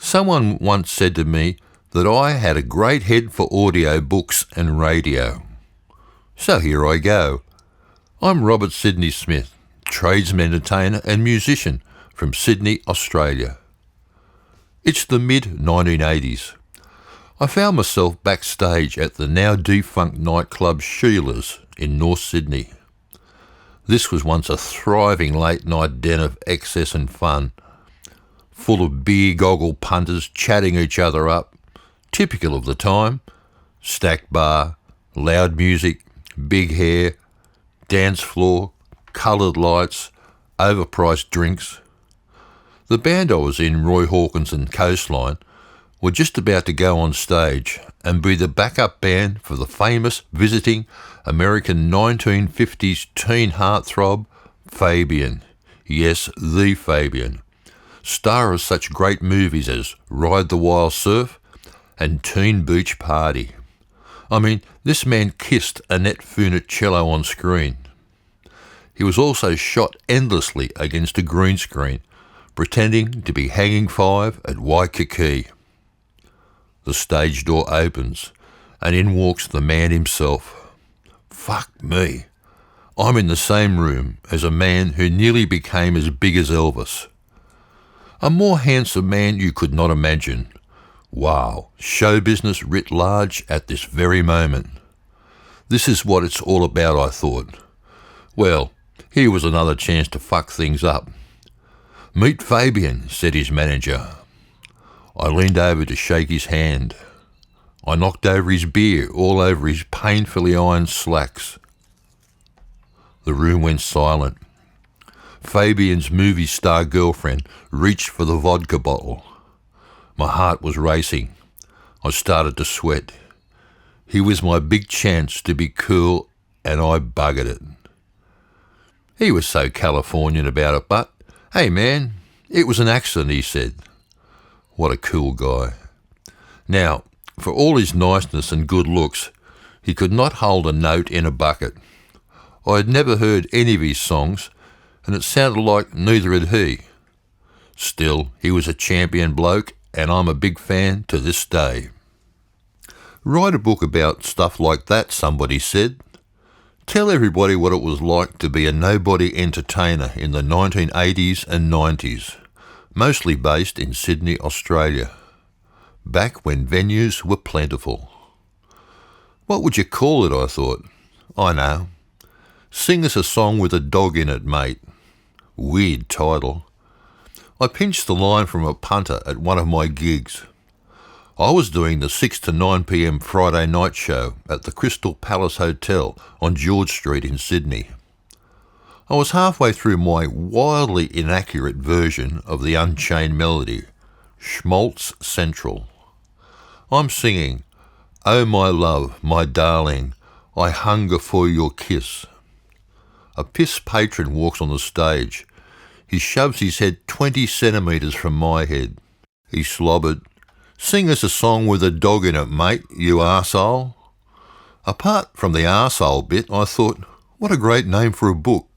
Someone once said to me that I had a great head for audio books and radio. So here I go. I'm Robert Sydney Smith, tradesman entertainer and musician from Sydney, Australia. It's the mid-1980s. I found myself backstage at the now defunct nightclub Sheila's in North Sydney. This was once a thriving late-night den of excess and fun, full of beer-goggle punters chatting each other up, typical of the time: stacked bar, loud music, big hair, dance floor, coloured lights, overpriced drinks. The band I was in, Roy Hawkins and Coastline, were just about to go on stage and be the backup band for the famous visiting American 1950s teen heartthrob, Fabian. Yes, the Fabian. Star of such great movies as Ride the Wild Surf and Teen Beach Party. I mean, this man kissed Annette Funicello on screen. He was also shot endlessly against a green screen, pretending to be hanging five at Waikiki. The stage door opens, and in walks the man himself. Fuck me. I'm in the same room as a man who nearly became as big as Elvis. A more handsome man you could not imagine. Wow, show business writ large at this very moment. This is what it's all about, I thought. Well, here was another chance to fuck things up. Meet Fabian, said his manager. I leaned over to shake his hand. I knocked over his beer all over his painfully ironed slacks. The room went silent. Fabian's movie star girlfriend reached for the vodka bottle. My heart was racing. I started to sweat. He was my big chance to be cool, and I buggered it. He was so Californian about it, but, hey man, it was an accident, he said. What a cool guy. Now, for all his niceness and good looks, he could not hold a note in a bucket. I had never heard any of his songs, and it sounded like neither had he. Still, he was a champion bloke, and I'm a big fan to this day. Write a book about stuff like that, somebody said. Tell everybody what it was like to be a nobody entertainer in the 1980s and 90s, mostly based in Sydney, Australia, back when venues were plentiful. What would you call it, I thought. I know. Sing us a song with a dog in it, mate. Weird title. I pinched the line from a punter at one of my gigs. I was doing the 6 to 9 p.m. Friday night show at the Crystal Palace Hotel on George Street in Sydney. I was halfway through my wildly inaccurate version of the Unchained Melody, Schmaltz Central. I'm singing, "Oh my love, my darling, I hunger for your kiss." A piss patron walks on the stage. He shoves his head 20 centimetres from my head. He slobbered, "Sing us a song with a dog in it, mate, you arsehole." Apart from the arsehole bit, I thought, what a great name for a book.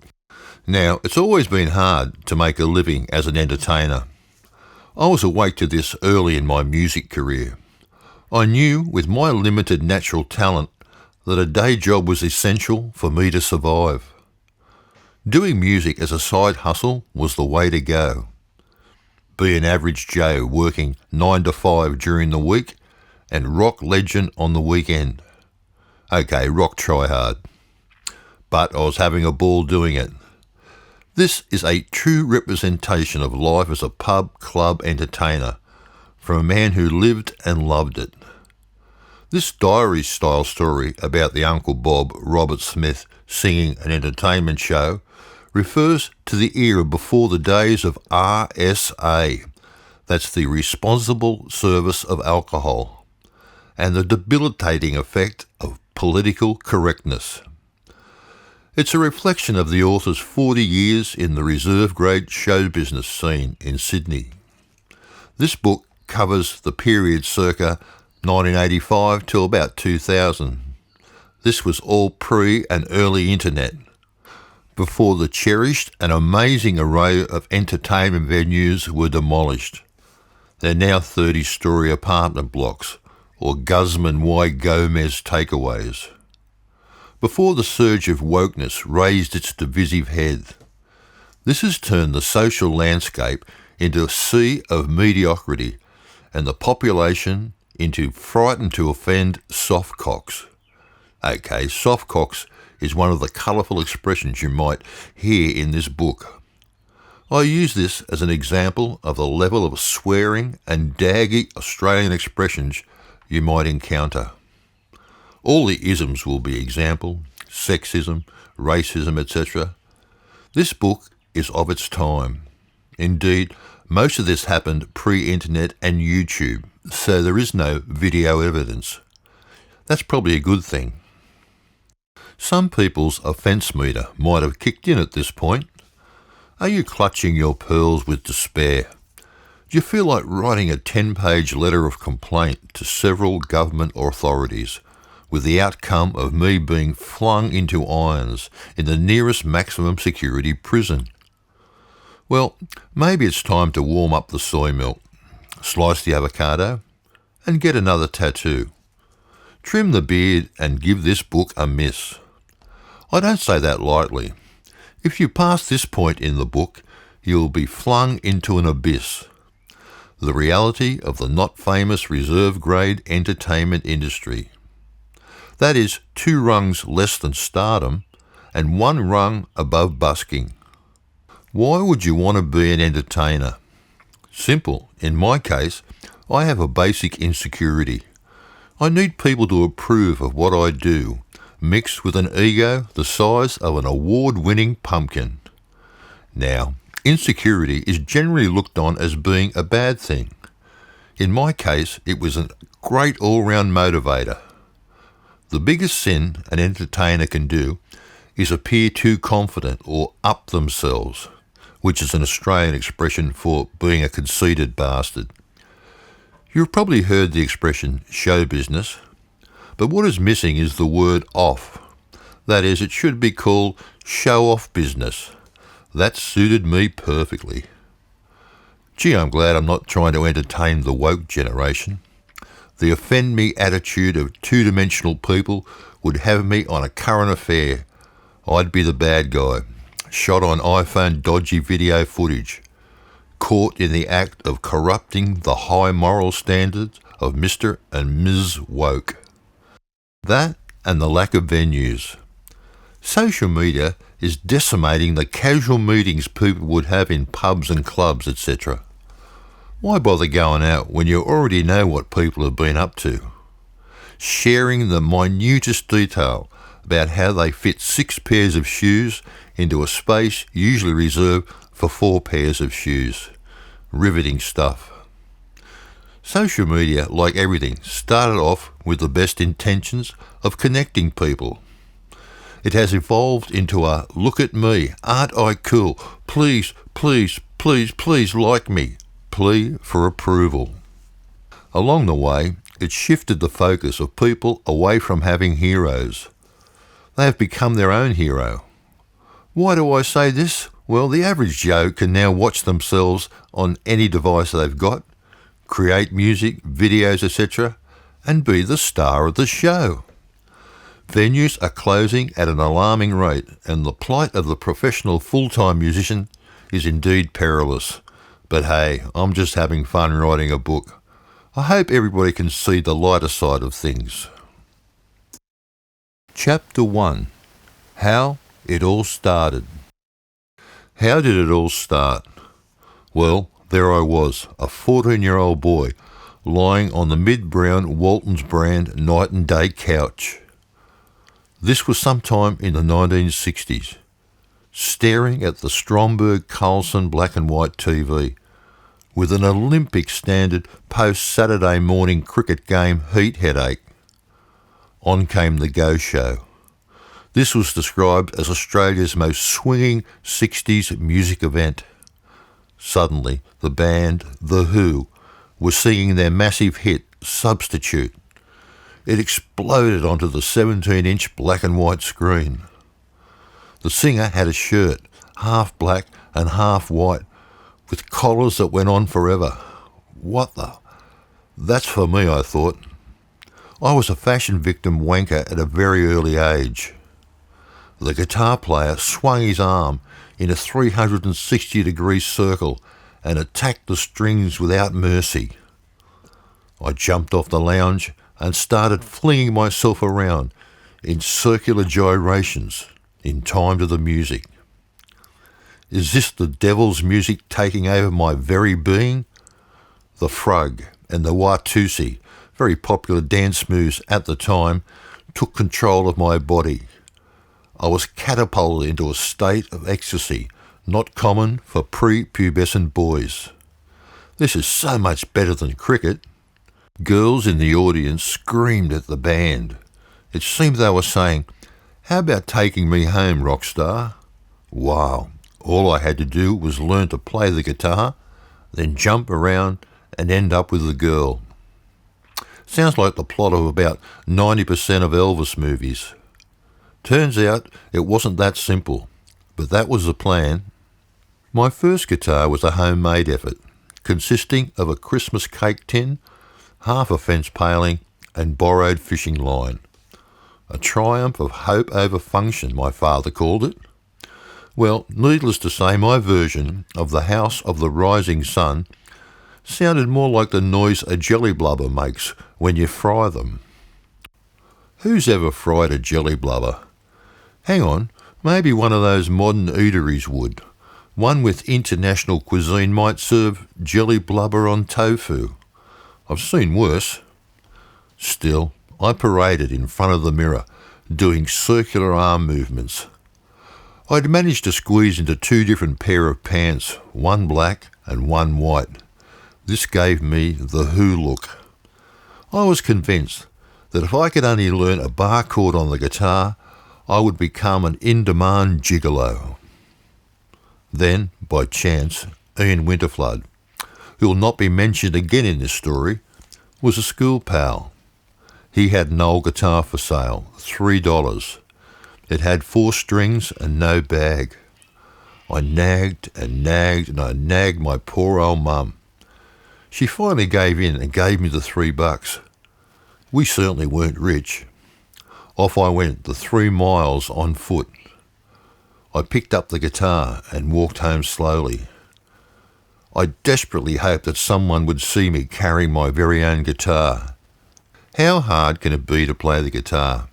Now, it's always been hard to make a living as an entertainer. I was awake to this early in my music career. I knew, with my limited natural talent, that a day job was essential for me to survive. Doing music as a side hustle was the way to go. Be an average Joe working 9 to 5 during the week and rock legend on the weekend. Okay, rock try hard. But I was having a ball doing it. This is a true representation of life as a pub club entertainer from a man who lived and loved it. This diary-style story about the Uncle Bob Robert Smith singing an entertainment show refers to the era before the days of RSA, that's the Responsible Service of Alcohol, and the debilitating effect of political correctness. It's a reflection of the author's 40 years in the reserve-grade show business scene in Sydney. This book covers the period circa 1985 till about 2000. This was all pre and early internet, before the cherished and amazing array of entertainment venues were demolished. They're now 30-storey apartment blocks or Guzman Y. Gomez takeaways. Before the surge of wokeness raised its divisive head, this has turned the social landscape into a sea of mediocrity and the population into frightened to offend softcocks. Okay, softcocks is one of the colourful expressions you might hear in this book. I use this as an example of the level of swearing and daggy Australian expressions you might encounter. All the isms will be example, sexism, racism, etc. This book is of its time. Indeed, most of this happened pre-internet and YouTube, so there is no video evidence. That's probably a good thing. Some people's offence meter might have kicked in at this point. Are you clutching your pearls with despair? Do you feel like writing a 10-page letter of complaint to several government authorities, with the outcome of me being flung into irons in the nearest maximum security prison? Well, maybe it's time to warm up the soy milk, slice the avocado, and get another tattoo. Trim the beard and give this book a miss. I don't say that lightly. If you pass this point in the book, you'll be flung into an abyss. The reality of the not famous reserve-grade entertainment industry. That is 2 rungs less than stardom and 1 rung above busking. Why would you want to be an entertainer? Simple. In my case, I have a basic insecurity. I need people to approve of what I do, mixed with an ego the size of an award-winning pumpkin. Now, insecurity is generally looked on as being a bad thing. In my case, it was a great all-round motivator. The biggest sin an entertainer can do is appear too confident or up themselves, which is an Australian expression for being a conceited bastard. You've probably heard the expression show business, but what is missing is the word off. That is, it should be called show-off business. That suited me perfectly. Gee, I'm glad I'm not trying to entertain the woke generation. The offend me attitude of two-dimensional people would have me on a current affair. I'd be the bad guy, shot on iPhone dodgy video footage, caught in the act of corrupting the high moral standards of Mr. and Ms. Woke. That and the lack of venues. Social media is decimating the casual meetings people would have in pubs and clubs, etc. Why bother going out when you already know what people have been up to? Sharing the minutest detail about how they fit 6 pairs of shoes into a space usually reserved for 4 pairs of shoes. Riveting stuff. Social media, like everything, started off with the best intentions of connecting people. It has evolved into a look at me, aren't I cool, please, please, please, please like me plea for approval. Along the way, it shifted the focus of people away from having heroes. They have become their own hero. Why do I say this? Well, the average Joe can now watch themselves on any device they've got, create music, videos, etc., and be the star of the show. Venues are closing at an alarming rate, and the plight of the professional full-time musician is indeed perilous. But hey, I'm just having fun writing a book. I hope everybody can see the lighter side of things. Chapter 1. How it all started. How did it all start? Well, there I was, a 14-year-old boy, lying on the mid-brown Walton's brand night and day couch. This was sometime in the 1960s. Staring at the Stromberg Carlson black and white TV, with an Olympic standard post-Saturday morning cricket game heat headache. On came the Go Show. This was described as Australia's most swinging 60s music event. Suddenly, the band The Who were singing their massive hit, Substitute. It exploded onto the 17-inch black and white screen. The singer had a shirt, half black and half white, with collars that went on forever. What the? That's for me, I thought. I was a fashion victim wanker at a very early age. The guitar player swung his arm in a 360-degree circle and attacked the strings without mercy. I jumped off the lounge and started flinging myself around in circular gyrations in time to the music. Is this the devil's music taking over my very being? The frug and the watusi, very popular dance moves at the time, took control of my body. I was catapulted into a state of ecstasy not common for pre-pubescent boys. This is so much better than cricket. Girls in the audience screamed at the band. It seemed they were saying, "How about taking me home, rock star?" Wow, all I had to do was learn to play the guitar, then jump around and end up with the girl. Sounds like the plot of about 90% of Elvis movies. Turns out it wasn't that simple, but that was the plan. My first guitar was a homemade effort, consisting of a Christmas cake tin, half a fence paling, and borrowed fishing line. A triumph of hope over function, my father called it. Well, needless to say, my version of the House of the Rising Sun sounded more like the noise a jelly blubber makes when you fry them. Who's ever fried a jelly blubber? Hang on, maybe one of those modern eateries would. One with international cuisine might serve jelly blubber on tofu. I've seen worse. Still, I paraded in front of the mirror, doing circular arm movements. I'd managed to squeeze into 2 different pair of pants, one black and one white. This gave me the Who look. I was convinced that if I could only learn a bar chord on the guitar, I would become an in-demand gigolo. Then, by chance, Ian Winterflood, who will not be mentioned again in this story, was a school pal. He had an old guitar for sale, $3. It had 4 strings and no bag. I nagged and nagged and I nagged my poor old mum. She finally gave in and gave me the $3. We certainly weren't rich. Off I went the 3 miles on foot. I picked up the guitar and walked home slowly. I desperately hoped that someone would see me carrying my very own guitar. How hard can it be to play the guitar?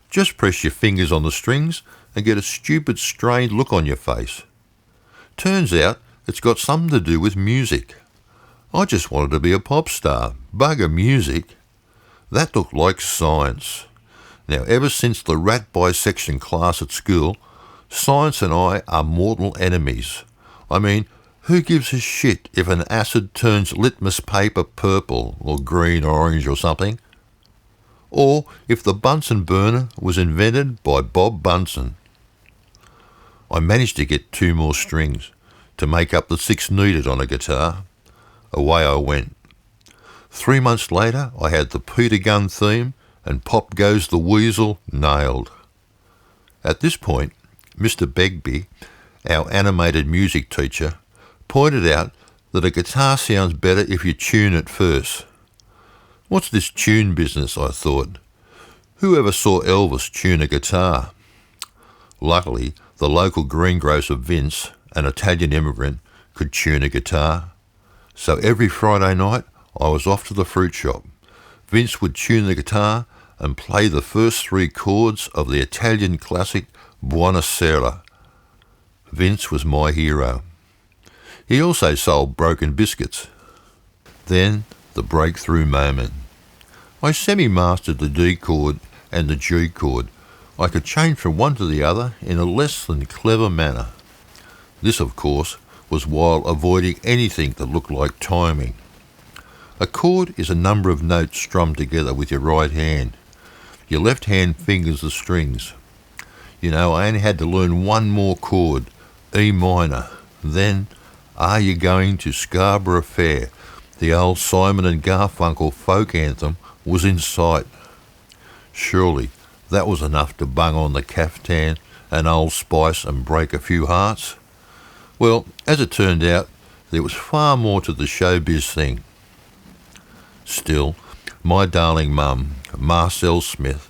Just press your fingers on the strings and get a stupid, strained look on your face. Turns out it's got something to do with music. I just wanted to be a pop star. Bugger music. That looked like science. Now, ever since the rat bisection class at school, science and I are mortal enemies. I mean, who gives a shit if an acid turns litmus paper purple or green or orange or something? Or if the Bunsen burner was invented by Bob Bunsen. I managed to get 2 more strings to make up the 6 needed on a guitar. Away I went. 3 months later, I had the Peter Gunn theme and Pop Goes the Weasel nailed. At this point, Mr. Begbie, our animated music teacher, pointed out that a guitar sounds better if you tune it first. What's this tune business, I thought. Who ever saw Elvis tune a guitar? Luckily, the local greengrocer Vince, an Italian immigrant, could tune a guitar. So every Friday night, I was off to the fruit shop. Vince would tune the guitar and play the first 3 chords of the Italian classic Buonasera. Vince was my hero. He also sold broken biscuits. Then, the breakthrough moment. I semi-mastered the D chord and the G chord. I could change from one to the other in a less than clever manner. This, of course, was while avoiding anything that looked like timing. A chord is a number of notes strummed together with your right hand. Your left hand fingers the strings. You know, I only had to learn 1 more chord, E minor. Then, Are You Going to Scarborough Fair? The old Simon and Garfunkel folk anthem was in sight. Surely that was enough to bung on the caftan and Old Spice and break a few hearts. Well, as it turned out, there was far more to the showbiz thing. Still, my darling mum, Marcel Smith,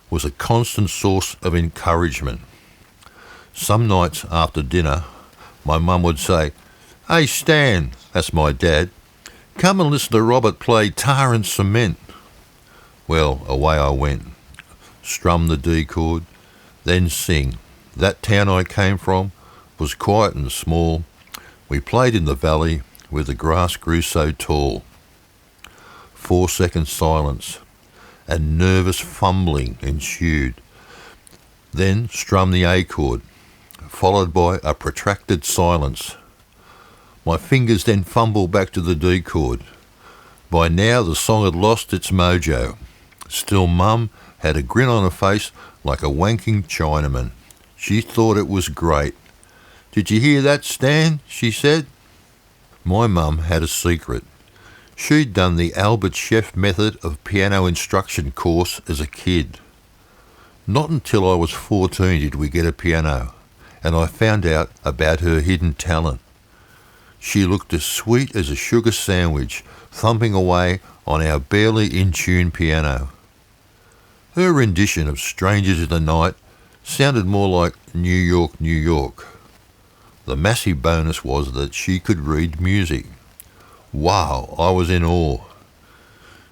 was a constant source of encouragement. Some nights after dinner, my mum would say, "Hey Stan," that's my dad, "come and listen to Robert play Tar and Cement." Well, away I went, strum the D chord, then sing. That town I came from was quiet and small. We played in the valley where the grass grew so tall. 4 second silence, and nervous fumbling ensued. Then strum the A chord, followed by a protracted silence. My fingers then fumbled back to the D chord. By now the song had lost its mojo. Still, Mum had a grin on her face like a wanking Chinaman. She thought it was great. "Did you hear that, Stan?" she said. My mum had a secret. She'd done the Albert Chef method of piano instruction course as a kid. Not until I was 14 did we get a piano, and I found out about her hidden talent. She looked as sweet as a sugar sandwich, thumping away on our barely in-tune piano. Her rendition of Strangers in the Night sounded more like New York, New York. The massive bonus was that she could read music. Wow, I was in awe.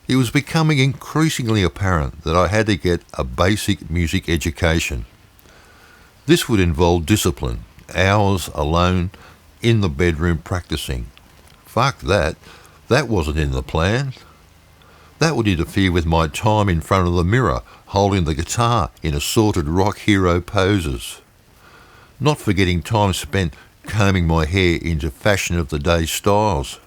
It was becoming increasingly apparent that I had to get a basic music education. This would involve discipline, hours alone in the bedroom practicing. Fuck that. That wasn't in the plan. That would interfere with my time in front of the mirror, holding the guitar in assorted rock hero poses. Not forgetting time spent combing my hair into fashion of the day styles.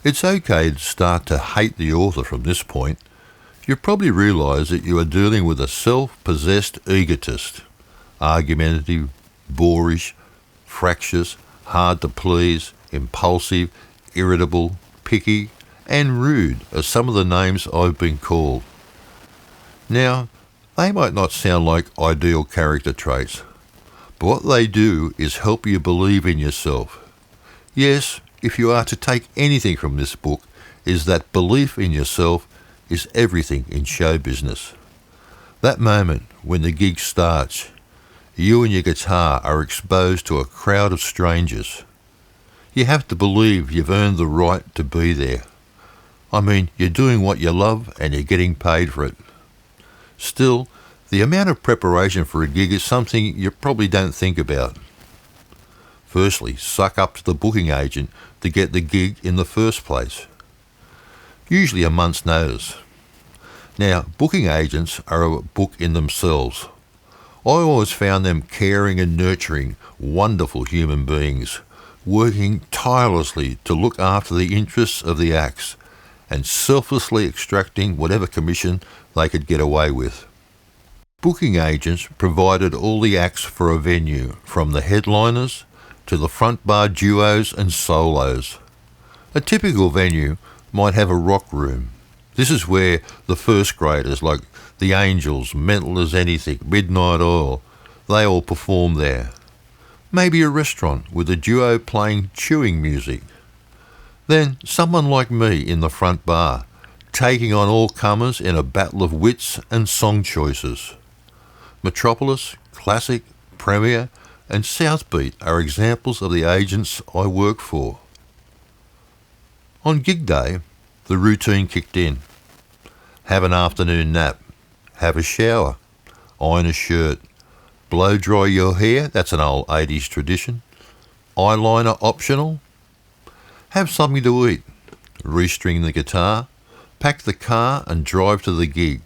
It's okay to start to hate the author from this point. You probably realise that you are dealing with a self-possessed egotist. Argumentative, boorish, fractious, hard to please, impulsive, irritable, picky, and rude are some of the names I've been called. Now, they might not sound like ideal character traits, but what they do is help you believe in yourself. Yes, if you are to take anything from this book, is that belief in yourself is everything in show business. That moment when the gig starts, you and your guitar are exposed to a crowd of strangers. You have to believe you've earned the right to be there. I mean, you're doing what you love and you're getting paid for it. Still, the amount of preparation for a gig is something you probably don't think about. Firstly, suck up to the booking agent to get the gig in the first place. Usually a month's notice. Now, booking agents are a book in themselves. I always found them caring and nurturing, wonderful human beings, working tirelessly to look after the interests of the acts and selflessly extracting whatever commission they could get away with. Booking agents provided all the acts for a venue, from the headliners to the front bar duos and solos. A typical venue might have a rock room. This is where the first graders like the Angels, Mental as Anything, Midnight Oil, they all perform there. Maybe a restaurant with a duo playing chewing music. Then someone like me in the front bar, taking on all comers in a battle of wits and song choices. Metropolis, Classic, Premier and Southbeat are examples of the agents I work for. On gig day, the routine kicked in. Have an afternoon nap, have a shower, iron a shirt, blow dry your hair, that's an old 80s tradition, eyeliner optional, have something to eat, restring the guitar, pack the car and drive to the gig,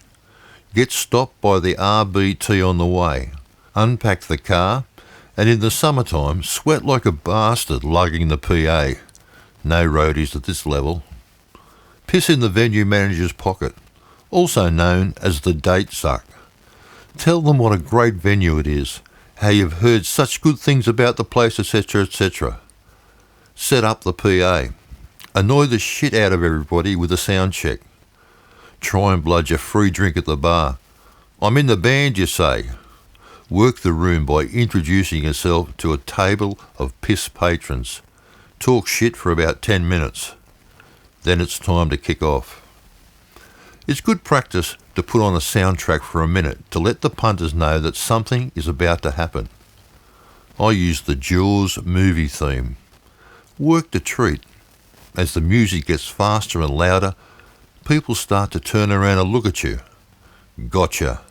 get stopped by the RBT on the way, unpack the car, and in the summertime sweat like a bastard lugging the PA. No roadies at this level. Piss in the venue manager's pocket, also known as the date suck. Tell them what a great venue it is, how you've heard such good things about the place, etc., etc. Set up the PA. Annoy the shit out of everybody with a sound check. Try and bludge a free drink at the bar. I'm in the band, you say. Work the room by introducing yourself to a table of piss patrons. Talk shit for about 10 minutes. Then it's time to kick off. It's good practice to put on a soundtrack for a minute to let the punters know that something is about to happen. I use the Jaws movie theme. Work the treat. As the music gets faster and louder, people start to turn around and look at you. Gotcha.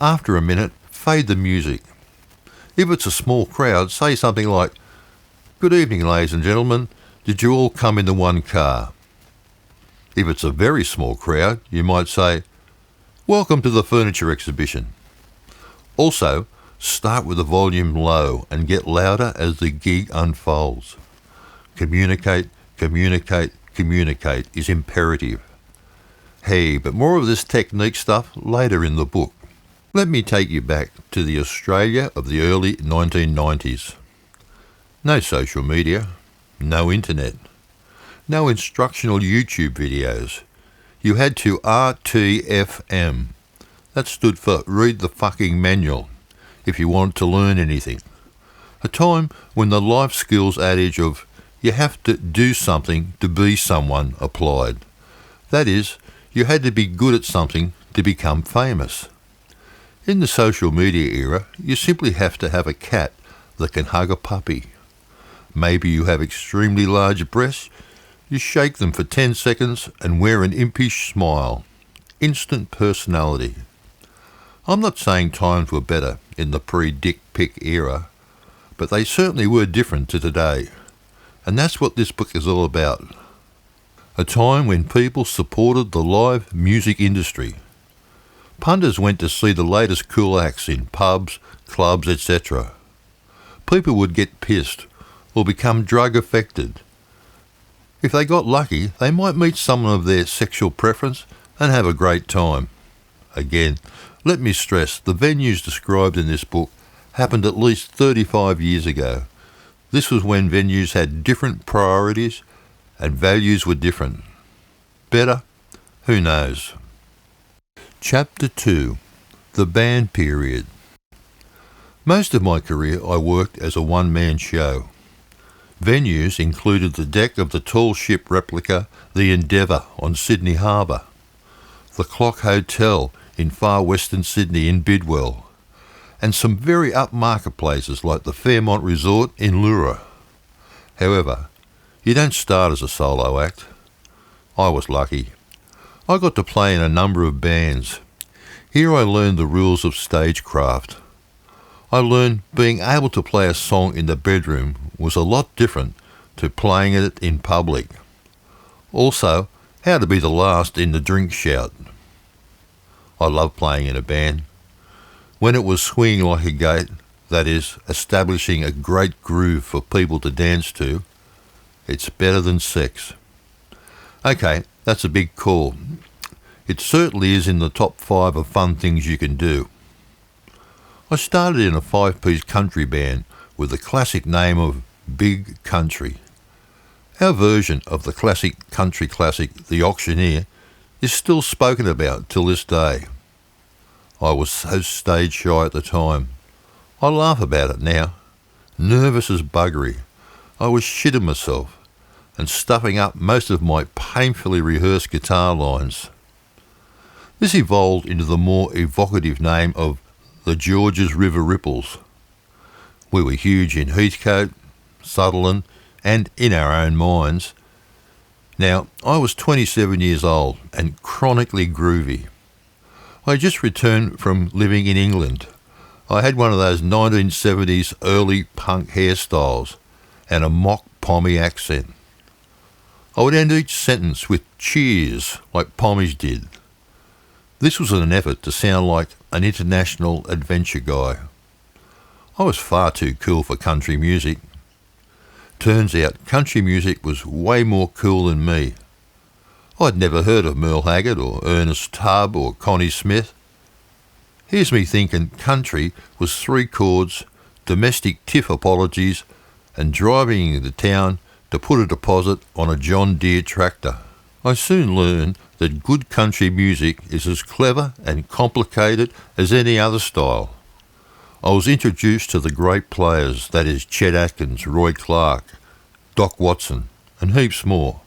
After a minute, fade the music. If it's a small crowd, say something like, "Good evening, ladies and gentlemen. Did you all come in the one car?" If it's a very small crowd, you might say, "Welcome to the furniture exhibition." Also, start with the volume low and get louder as the gig unfolds. Communicate, communicate, communicate is imperative. Hey, but more of this technique stuff later in the book. Let me take you back to the Australia of the early 1990s. No social media, no internet, no instructional YouTube videos. You had to RTFM. That stood for read the fucking manual if you wanted to learn anything. A time when the life skills adage of you have to do something to be someone applied. That is, you had to be good at something to become famous. In the social media era, you simply have to have a cat that can hug a puppy. Maybe you have extremely large breasts, you shake them for 10 seconds and wear an impish smile. Instant personality. I'm not saying times were better in the pre-dick pic era, but they certainly were different to today. And that's what this book is all about. A time when people supported the live music industry. Punters went to see the latest cool acts in pubs, clubs, etc. People would get pissed or become drug affected. If they got lucky, they might meet someone of their sexual preference and have a great time. Again, let me stress, the venues described in this book happened at least 35 years ago. This was when venues had different priorities and values were different. Better? Who knows? Chapter 2. The Band Period. Most of my career I worked as a one-man show. Venues included the deck of the tall ship replica the Endeavour on Sydney Harbour, the Clock Hotel in far western Sydney in Bidwell, and some very upmarket places like the Fairmont Resort in Lura. However, you don't start as a solo act. I was lucky. I got to play in a number of bands. Here I learned the rules of stagecraft. I learned being able to play a song in the bedroom was a lot different to playing it in public. Also, how to be the last in the drink shout. I loved playing in a band. When it was swinging like a gate, that is, establishing a great groove for people to dance to, it's better than sex. Okay, that's a big call. It certainly is in the top 5 of fun things you can do. I started in a 5-piece country band with the classic name of Big Country. Our version of the classic country classic, The Auctioneer, is still spoken about till this day. I was so stage shy at the time. I laugh about it now. Nervous as buggery. I was shitting myself and stuffing up most of my painfully rehearsed guitar lines. This evolved into the more evocative name of the Georges River Ripples. We were huge in Heathcote, Sutherland, and in our own minds. Now, I was 27 years old and chronically groovy. I just returned from living in England. I had one of those 1970s early punk hairstyles and a mock Pommy accent. I would end each sentence with cheers like Pommies did. This was an effort to sound like an international adventure guy. I was far too cool for country music. Turns out country music was way more cool than me. I'd never heard of Merle Haggard or Ernest Tubb or Connie Smith. Here's me thinking country was 3 chords, domestic tiff apologies, and driving into town to put a deposit on a John Deere tractor. I soon learned that good country music is as clever and complicated as any other style. I was introduced to the great players, that is Chet Atkins, Roy Clark, Doc Watson, and heaps more.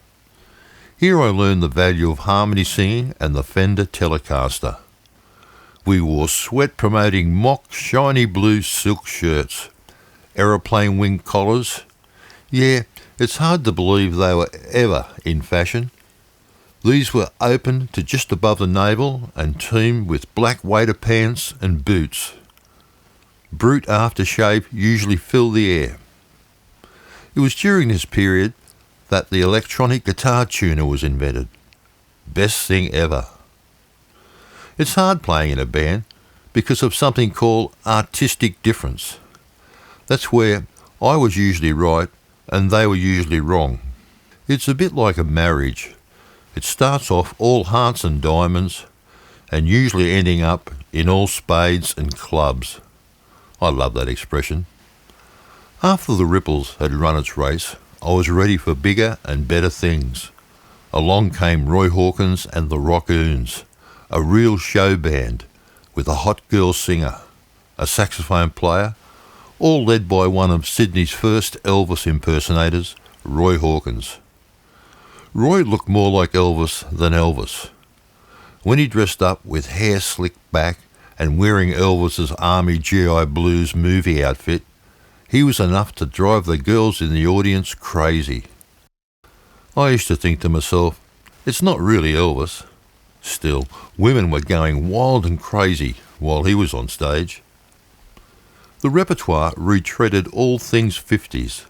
Here I learned the value of harmony singing and the Fender Telecaster. We wore sweat-promoting mock shiny blue silk shirts, aeroplane wing collars. Yeah, it's hard to believe they were ever in fashion. These were open to just above the navel and teamed with black waiter pants and boots. Brute aftershave usually filled the air. It was during this period that the electronic guitar tuner was invented. Best thing ever. It's hard playing in a band because of something called artistic difference. That's where I was usually right and they were usually wrong. It's a bit like a marriage. It starts off all hearts and diamonds and usually ending up in all spades and clubs. I love that expression. After the Ripples had run its race, I was ready for bigger and better things. Along came Roy Hawkins and the Rockoons, a real show band with a hot girl singer, a saxophone player, all led by one of Sydney's first Elvis impersonators, Roy Hawkins. Roy looked more like Elvis than Elvis. When he dressed up with hair slicked back and wearing Elvis's Army GI Blues movie outfit, he was enough to drive the girls in the audience crazy. I used to think to myself, it's not really Elvis. Still, women were going wild and crazy while he was on stage. The repertoire retreaded all things 50s.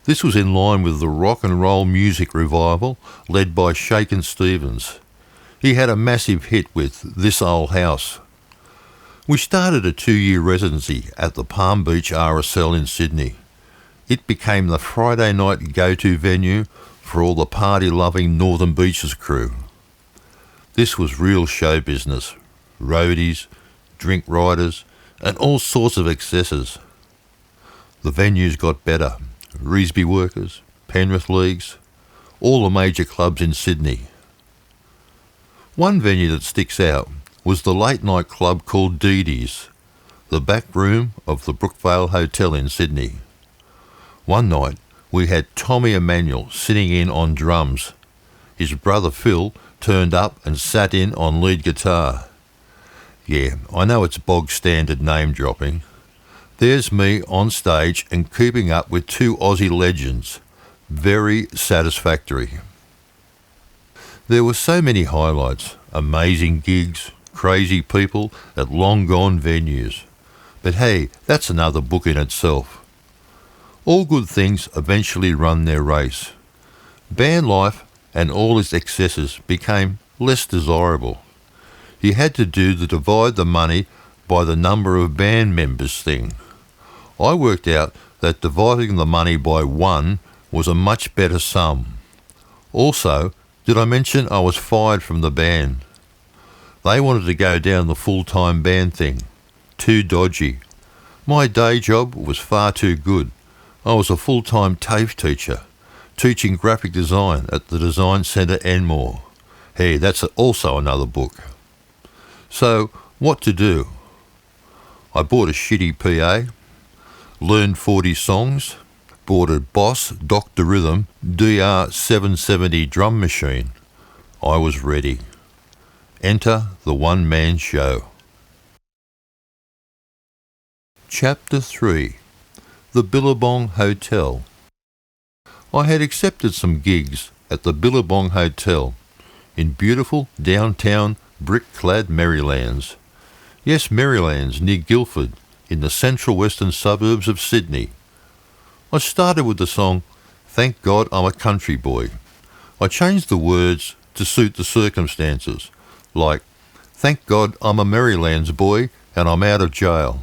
This was in line with the rock and roll music revival led by Shakin' Stevens. He had a massive hit with This Old House. We started a 2-year residency at the Palm Beach RSL in Sydney. It became the Friday night go-to venue for all the party-loving Northern Beaches crew. This was real show business, roadies, drink riders, and all sorts of excesses. The venues got better. Revesby Workers, Penrith Leagues, all the major clubs in Sydney. One venue that sticks out was the late night club called Dee Dee's, the back room of the Brookvale Hotel in Sydney. One night we had Tommy Emmanuel sitting in on drums. His brother Phil turned up and sat in on lead guitar. Yeah, I know it's bog standard name dropping. There's me on stage and keeping up with 2 Aussie legends. Very satisfactory. There were so many highlights, amazing gigs, crazy people at long gone venues. But hey, that's another book in itself. All good things eventually run their race. Band life and all its excesses became less desirable. You had to do the divide the money by the number of band members thing. I worked out that dividing the money by 1 was a much better sum. Also, did I mention I was fired from the band? They wanted to go down the full-time band thing. Too dodgy. My day job was far too good. I was a full-time TAFE teacher, teaching graphic design at the Design Centre Enmore. Hey, that's also another book. So, what to do? I bought a shitty PA, learned 40 songs, bought a Boss Dr. Rhythm DR770 drum machine. I was ready. Enter the one-man show. Chapter 3. The Billabong Hotel. I had accepted some gigs at the Billabong Hotel in beautiful downtown brick-clad Merrylands. Yes, Merrylands near Guildford in the central western suburbs of Sydney. I started with the song Thank God I'm a Country Boy. I changed the words to suit the circumstances, like Thank God I'm a Merrylands boy and I'm out of jail.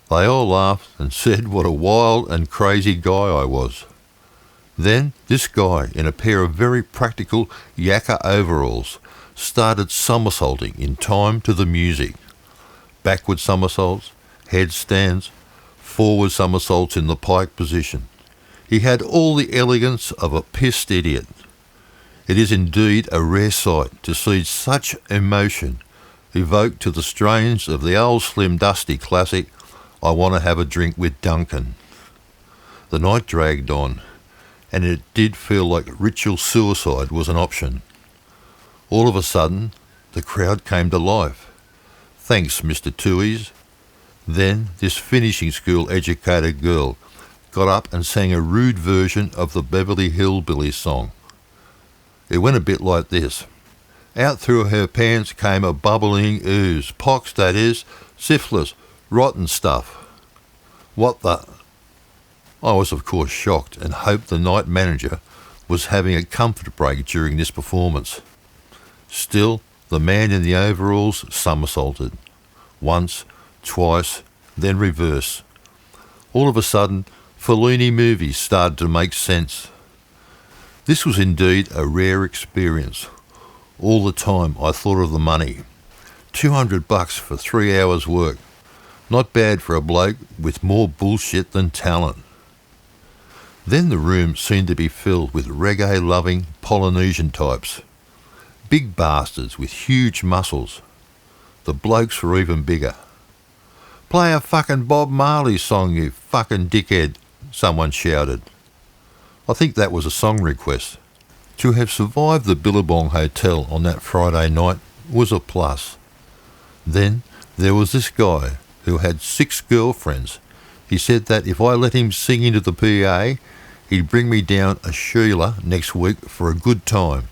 They all laughed and said what a wild and crazy guy I was. Then this guy in a pair of very practical yakka overalls started somersaulting in time to the music. Backward somersaults, headstands, forward somersaults in the pike position. He had all the elegance of a pissed idiot. It is indeed a rare sight to see such emotion evoked to the strains of the old Slim Dusty classic, I Want to Have a Drink with Duncan. The night dragged on, and it did feel like ritual suicide was an option. All of a sudden, the crowd came to life. Thanks, Mr. Tooheys. Then this finishing school educated girl got up and sang a rude version of the Beverly Hillbillies song. It went a bit like this. Out through her pants came a bubbling ooze. Pox, that is, syphilis, rotten stuff. What the... I was of course shocked and hoped the night manager was having a comfort break during this performance. Still, the man in the overalls somersaulted. Once, twice, then reverse. All of a sudden, Fellini movies started to make sense. This was indeed a rare experience. All the time I thought of the money. $200 for 3 hours work. Not bad for a bloke with more bullshit than talent. Then the room seemed to be filled with reggae-loving Polynesian types. Big bastards with huge muscles. The blokes were even bigger. "Play a fucking Bob Marley song, you fucking dickhead," someone shouted. I think that was a song request. To have survived the Billabong Hotel on that Friday night was a plus. Then there was this guy who had 6 girlfriends. He said that if I let him sing into the PA, he'd bring me down a Sheila next week for a good time.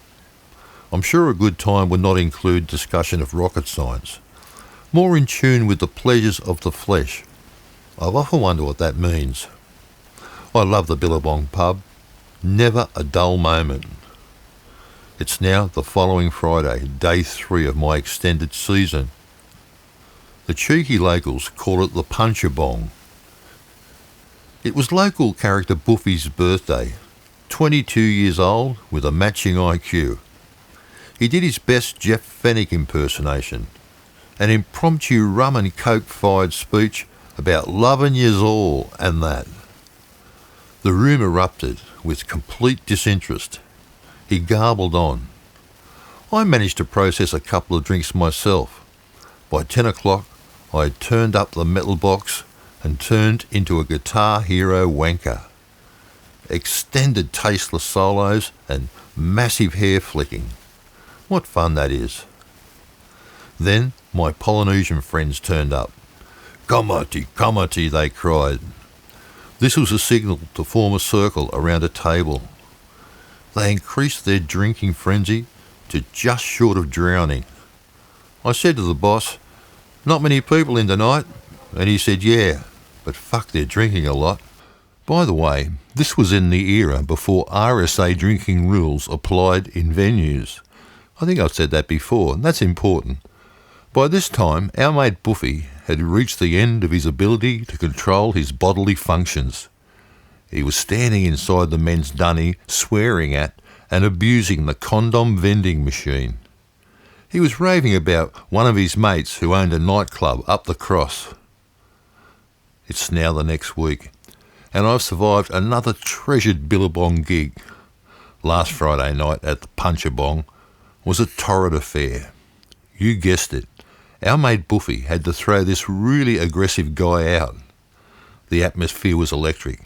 I'm sure a good time would not include discussion of rocket science. More in tune with the pleasures of the flesh. I've often wondered what that means. I love the Billabong pub. Never a dull moment. It's now the following Friday, day 3 of my extended season. The cheeky locals call it the Puncher Bong. It was local character Buffy's birthday, 22 years old with a matching IQ. He did his best Jeff Fennick impersonation, an impromptu rum and coke-fired speech about loving yous all and that. The room erupted with complete disinterest. He garbled on. I managed to process a couple of drinks myself. By 10 o'clock, I had turned up the metal box and turned into a guitar hero wanker. Extended tasteless solos and massive hair flicking. What fun that is. Then my Polynesian friends turned up. "Komati, komati," they cried. This was a signal to form a circle around a table. They increased their drinking frenzy to just short of drowning. I said to the boss, "Not many people in tonight," and he said, "Yeah, but fuck, they're drinking a lot." By the way, this was in the era before RSA drinking rules applied in venues. I think I've said that before, and that's important. By this time, our mate Buffy had reached the end of his ability to control his bodily functions. He was standing inside the men's dunny, swearing at and abusing the condom vending machine. He was raving about one of his mates who owned a nightclub up the cross. It's now the next week, and I've survived another treasured Billabong gig. Last Friday night at the Puncher Bong was a torrid affair. You guessed it. Our mate Buffy had to throw this really aggressive guy out. The atmosphere was electric.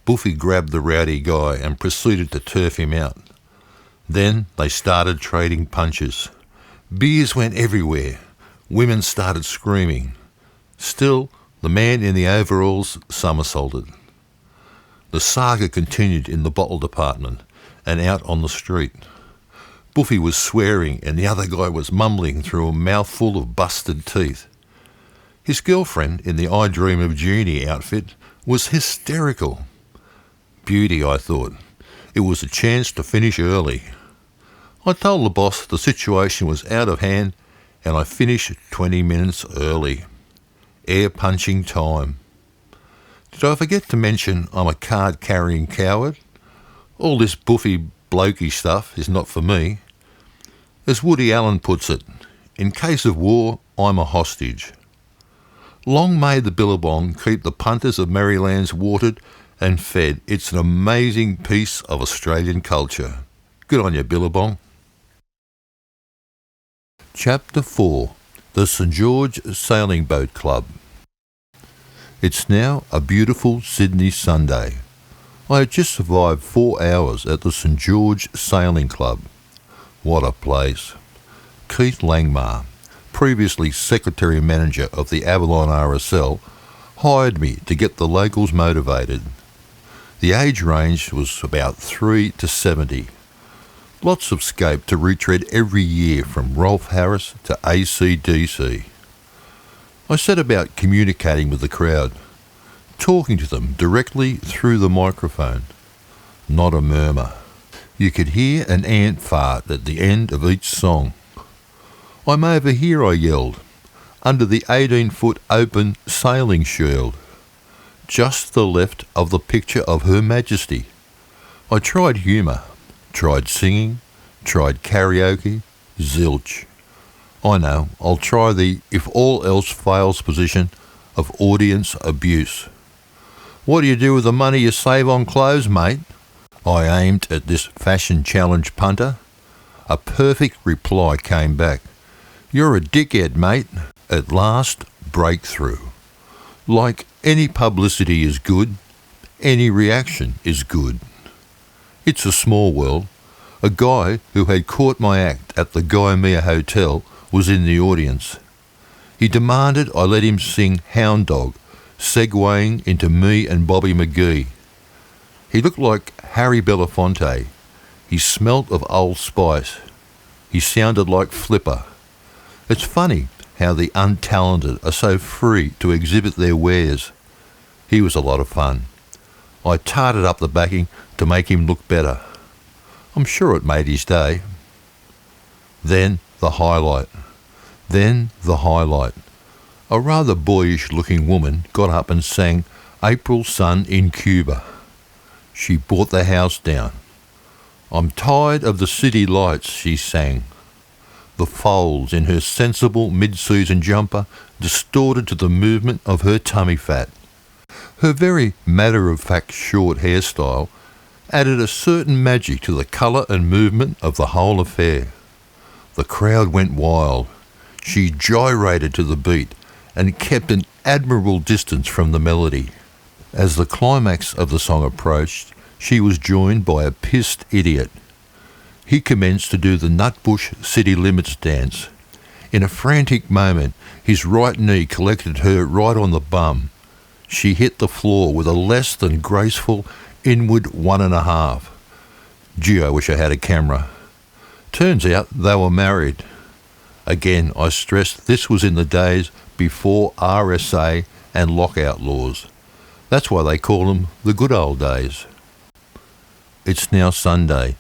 Buffy grabbed the rowdy guy and proceeded to turf him out. Then they started trading punches. Beers went everywhere. Women started screaming. Still, the man in the overalls somersaulted. The saga continued in the bottle department and out on the street. Buffy was swearing and the other guy was mumbling through a mouthful of busted teeth. His girlfriend in the I Dream of Jeannie outfit was hysterical. Beauty, I thought. It was a chance to finish early. I told the boss the situation was out of hand and I finished 20 minutes early. Air punching time. Did I forget to mention I'm a card-carrying coward? All this Buffy blokey stuff is not for me. As Woody Allen puts it, in case of war, I'm a hostage. Long may the Billabong keep the punters of Merrylands watered and fed. It's an amazing piece of Australian culture. Good on you, Billabong. Chapter 4. The St George Sailing Boat Club. It's now a beautiful Sydney Sunday. I had just survived 4 hours at the St George Sailing Club. What a place. Keith Langmar, previously Secretary Manager of the Avalon RSL, hired me to get the locals motivated. The age range was about 3 to 70. Lots of scope to retread every year from Rolf Harris to AC/DC. I set about communicating with the crowd, talking to them directly through the microphone. Not a murmur. You could hear an ant fart at the end of each song. "I'm over here," I yelled, "under the 18-foot open sailing shield, just to the left of the picture of Her Majesty." I tried humour, tried singing, tried karaoke, zilch. I know, I'll try the if all else fails position of audience abuse. "What do you do with the money you save on clothes, mate?" I aimed at this fashion challenge punter. A perfect reply came back. "You're a dickhead, mate." At last, breakthrough. Like any publicity is good, any reaction is good. It's a small world. A guy who had caught my act at the Guyamea Hotel was in the audience. He demanded I let him sing Hound Dog, segueing into me and Bobby McGee. He looked like Harry Belafonte. He smelt of Old Spice. He sounded like Flipper. It's funny how the untalented are so free to exhibit their wares. He was a lot of fun. I tarted up the backing to make him look better. I'm sure it made his day. Then the highlight. A rather boyish-looking woman got up and sang April Sun in Cuba. She brought the house down. "I'm tired of the city lights," she sang. The folds in her sensible mid-season jumper distorted to the movement of her tummy fat. Her very matter-of-fact short hairstyle added a certain magic to the colour and movement of the whole affair. The crowd went wild. She gyrated to the beat and kept an admirable distance from the melody. As the climax of the song approached, she was joined by a pissed idiot. He commenced to do the Nutbush City Limits dance. In a frantic moment, his right knee collected her right on the bum. She hit the floor with a less than graceful inward 1.5. Gee, I wish I had a camera. Turns out they were married. Again, I stressed this was in the days before RSA and lockout laws. That's why they call them the good old days. It's now Sunday,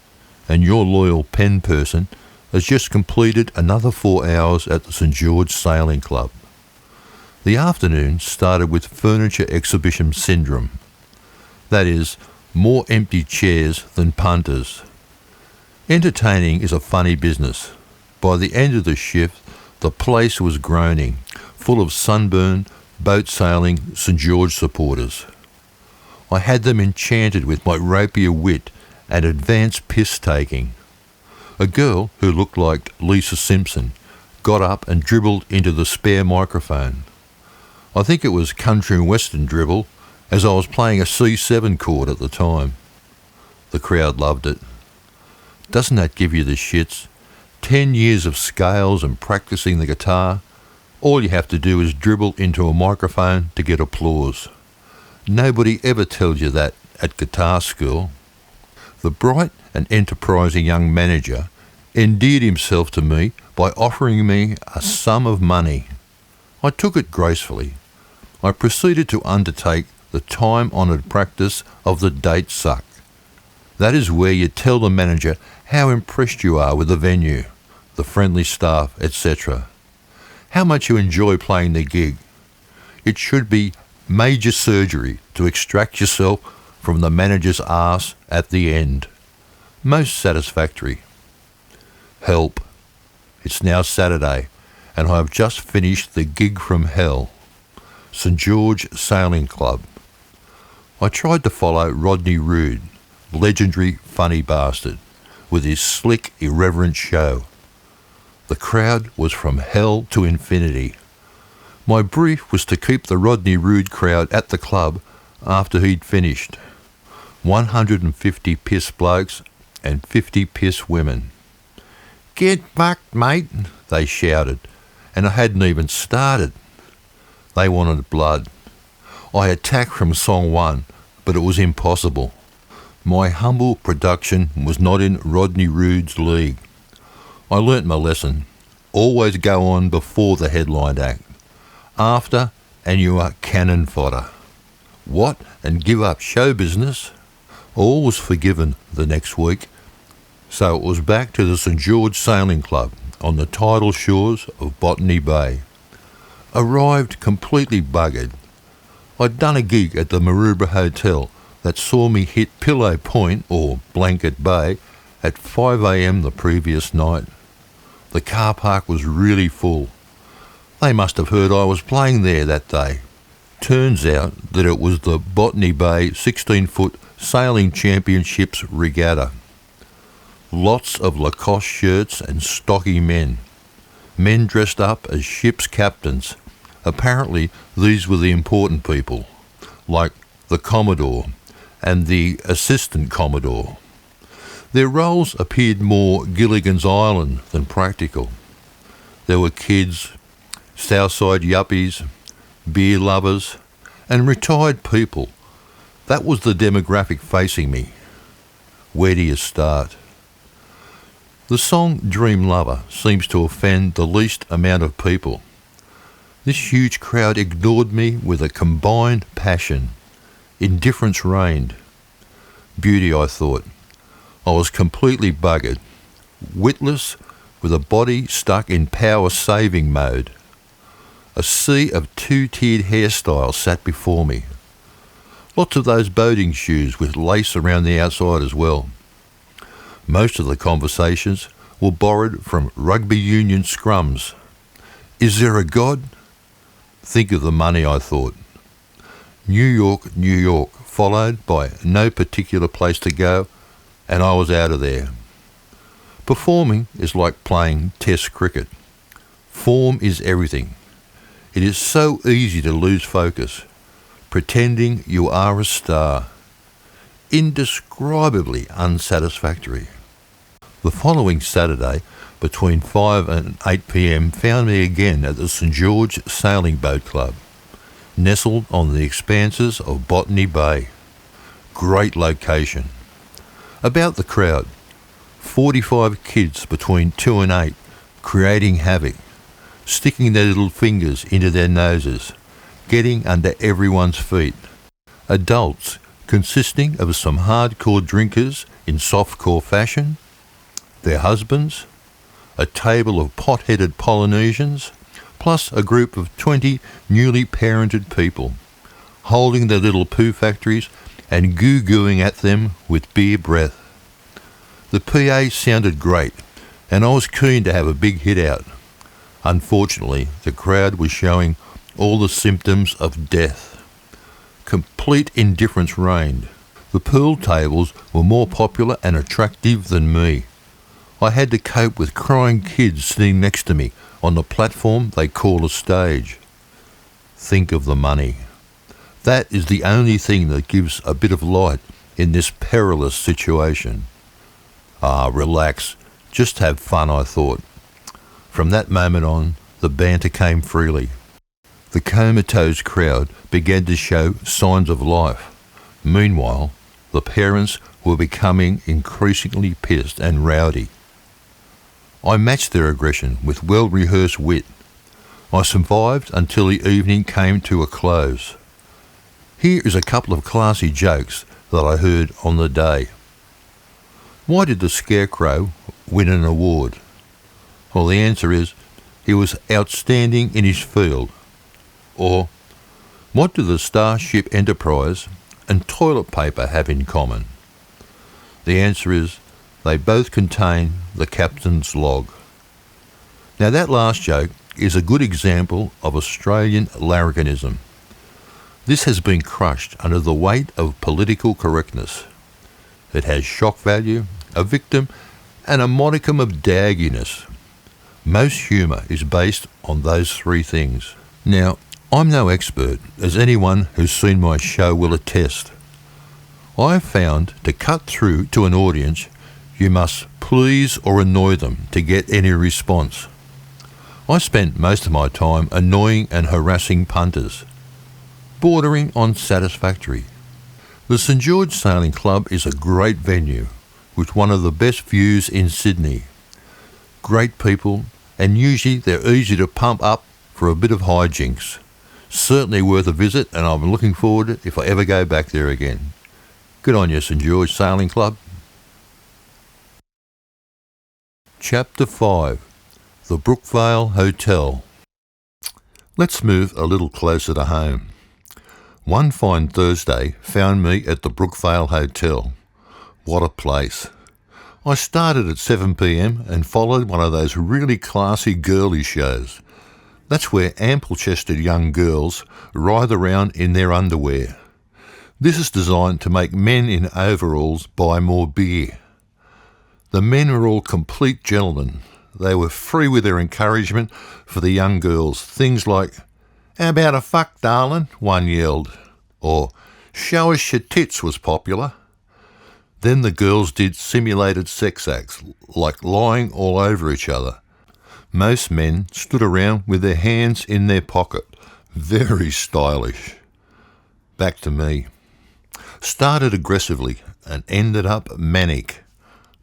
and your loyal pen person has just completed another 4 hours at the St George Sailing Club. The afternoon started with furniture exhibition syndrome. That is, more empty chairs than punters. Entertaining is a funny business. By the end of the shift, the place was groaning, full of sunburned, boat-sailing St George supporters. I had them enchanted with my rapier wit and advanced piss-taking. A girl who looked like Lisa Simpson got up and dribbled into the spare microphone. I think it was country and western dribble, as I was playing a C7 chord at the time. The crowd loved it. Doesn't that give you the shits? 10 years of scales and practicing the guitar. All you have to do is dribble into a microphone to get applause. Nobody ever tells you that at guitar school. The bright and enterprising young manager endeared himself to me by offering me a sum of money. I took it gracefully. I proceeded to undertake the time-honoured practice of the date suck. That is where you tell the manager how impressed you are with the venue, the friendly staff, etc. How much you enjoy playing the gig. It should be major surgery to extract yourself from the manager's arse at the end. Most satisfactory. Help. It's now Saturday, and I have just finished the gig from hell. St George Sailing Club. I tried to follow Rodney Roode, legendary funny bastard, with his slick, irreverent show. The crowd was from hell to infinity. My brief was to keep the Rodney Roode crowd at the club after he'd finished. 150 piss blokes and 50 piss women. "Get fucked, mate," they shouted, and I hadn't even started. They wanted blood. I attacked from song one, but it was impossible. My humble production was not in Rodney Rude's league. I learnt my lesson. Always go on before the headline act. After, and you are cannon fodder. What, and give up show business? All was forgiven the next week, so it was back to the St George Sailing Club on the tidal shores of Botany Bay. Arrived completely buggered. I'd done a gig at the Maroubra Hotel that saw me hit Pillow Point, or Blanket Bay, at 5 a.m. the previous night. The car park was really full. They must have heard I was playing there that day. Turns out that it was the Botany Bay 16-foot Sailing Championships regatta. Lots of Lacoste shirts and stocky men. Men dressed up as ship's captains. Apparently these were the important people, like the Commodore and the Assistant Commodore. Their roles appeared more Gilligan's Island than practical. There were kids, Southside yuppies, beer lovers, and retired people. That was the demographic facing me. Where do you start? The song Dream Lover seems to offend the least amount of people. This huge crowd ignored me with a combined passion. Indifference reigned. Beauty, I thought. I was completely buggered, witless, with a body stuck in power-saving mode. A sea of two-tiered hairstyles sat before me. Lots of those boating shoes with lace around the outside as well. Most of the conversations were borrowed from rugby union scrums. Is there a God? Think of the money, I thought. New York, New York, followed by no particular place to go, and I was out of there. Performing is like playing Test cricket. Form is everything. It is so easy to lose focus, pretending you are a star. Indescribably unsatisfactory. The following Saturday, between 5 and 8 p.m, found me again at the St George Sailing Boat Club, nestled on the expanses of Botany Bay. Great location. About the crowd, 45 kids between 2 and 8, creating havoc, sticking their little fingers into their noses, getting under everyone's feet. Adults, consisting of some hardcore drinkers in softcore fashion, their husbands, a table of pot-headed Polynesians, plus a group of 20 newly parented people, holding their little poo factories and goo-gooing at them with beer breath. The PA sounded great, and I was keen to have a big hit out. Unfortunately, the crowd was showing all the symptoms of death. Complete indifference reigned. The pool tables were more popular and attractive than me. I had to cope with crying kids sitting next to me on the platform they call a stage. Think of the money. That is the only thing that gives a bit of light in this perilous situation. Relax. Just have fun, I thought. From that moment on, the banter came freely. The comatose crowd began to show signs of life. Meanwhile, the parents were becoming increasingly pissed and rowdy. I matched their aggression with well-rehearsed wit. I survived until the evening came to a close. Here is a couple of classy jokes that I heard on the day. Why did the Scarecrow win an award? Well, the answer is he was outstanding in his field. Or, what do the Starship Enterprise and toilet paper have in common? The answer is they both contain the captain's log. Now that last joke is a good example of Australian larrikinism. This has been crushed under the weight of political correctness. It has shock value, a victim, and a modicum of dagginess. Most humour is based on those three things. Now, I'm no expert, as anyone who's seen my show will attest. I found to cut through to an audience, you must please or annoy them to get any response. I spent most of my time annoying and harassing punters, bordering on satisfactory. The St George Sailing Club is a great venue with one of the best views in Sydney. Great people, and usually they're easy to pump up for a bit of Hi-jinks. Certainly worth a visit, and I'm looking forward if I ever go back there again. Good on you, St George Sailing Club. Chapter 5. The Brookvale Hotel. Let's move a little closer to home. One fine Thursday found me at the Brookvale Hotel. What a place. I started at 7 p.m. and followed one of those really classy girly shows. That's where ample-chested young girls writhe around in their underwear. This is designed to make men in overalls buy more beer. The men were all complete gentlemen. They were free with their encouragement for the young girls. Things like, "How about a fuck, darling?" one yelled. Or, "Show us your tits" was popular. Then the girls did simulated sex acts, like lying all over each other. Most men stood around with their hands in their pocket. Very stylish. Back to me. Started aggressively and ended up manic.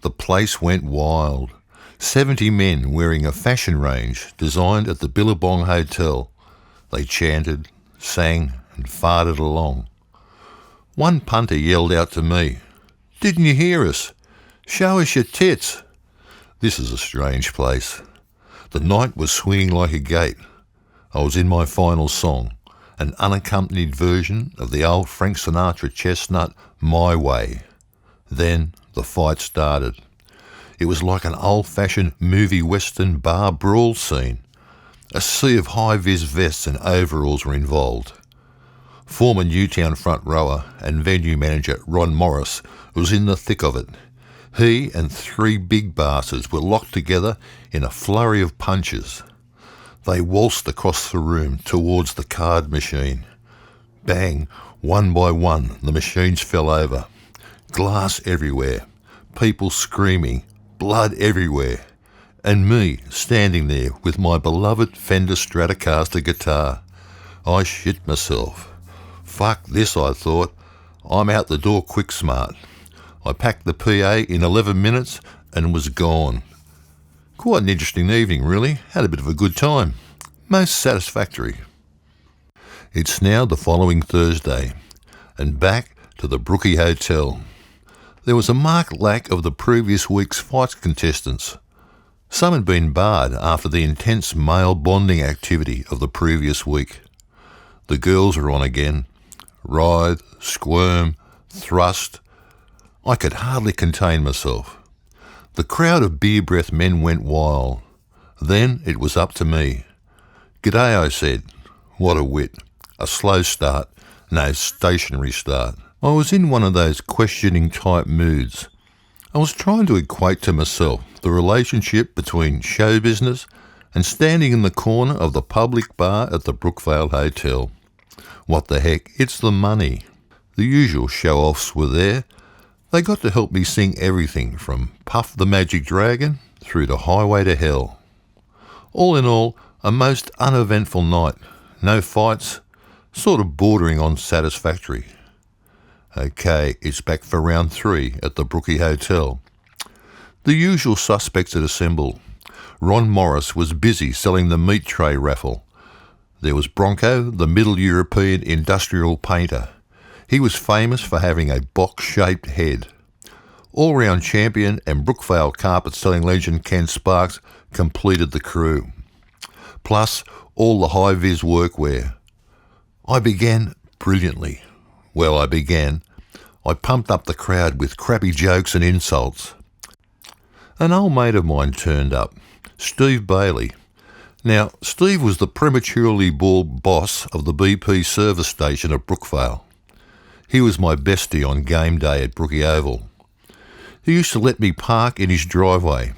The place went wild. 70 men wearing a fashion range designed at the Billabong Hotel. They chanted, sang and farted along. One punter yelled out to me, "Didn't you hear us? Show us your tits." This is a strange place. The night was swinging like a gate. I was in my final song, an unaccompanied version of the old Frank Sinatra chestnut, "My Way." Then the fight started. It was like an old-fashioned movie western bar brawl scene. A sea of high-vis vests and overalls were involved. Former Newtown front rower and venue manager Ron Morris was in the thick of it. He and 3 big bastards were locked together in a flurry of punches. They waltzed across the room towards the card machine. Bang! One by one, the machines fell over. Glass everywhere. People screaming. Blood everywhere. And me standing there with my beloved Fender Stratocaster guitar. I shit myself. Fuck this, I thought. I'm out the door quick smart. I packed the PA in 11 minutes and was gone. Quite an interesting evening, really. Had a bit of a good time. Most satisfactory. It's now the following Thursday, and back to the Brookie Hotel. There was a marked lack of the previous week's fight contestants. Some had been barred after the intense male bonding activity of the previous week. The girls were on again. Writhe, squirm, thrust. I could hardly contain myself. The crowd of beer-breath men went wild. Then it was up to me. "G'day," I said. What a wit. A slow start, no stationary start. I was in one of those questioning type moods. I was trying to equate to myself the relationship between show business and standing in the corner of the public bar at the Brookvale Hotel. What the heck, it's the money. The usual show-offs were there. They got to help me sing everything from Puff the Magic Dragon through to Highway to Hell. All in all, a most uneventful night. No fights, sort of bordering on satisfactory. Okay, it's back for round 3 at the Brookie Hotel. The usual suspects had assembled. Ron Morris was busy selling the meat tray raffle. There was Bronco, the Middle European industrial painter. He was famous for having a box-shaped head. All-round champion and Brookvale carpet-selling legend Ken Sparks completed the crew. Plus, all the high-vis workwear. I began brilliantly. Well, I began. I pumped up the crowd with crappy jokes and insults. An old mate of mine turned up, Steve Bailey. Now, Steve was the prematurely bald boss of the BP service station at Brookvale. He was my bestie on game day at Brookie Oval. He used to let me park in his driveway.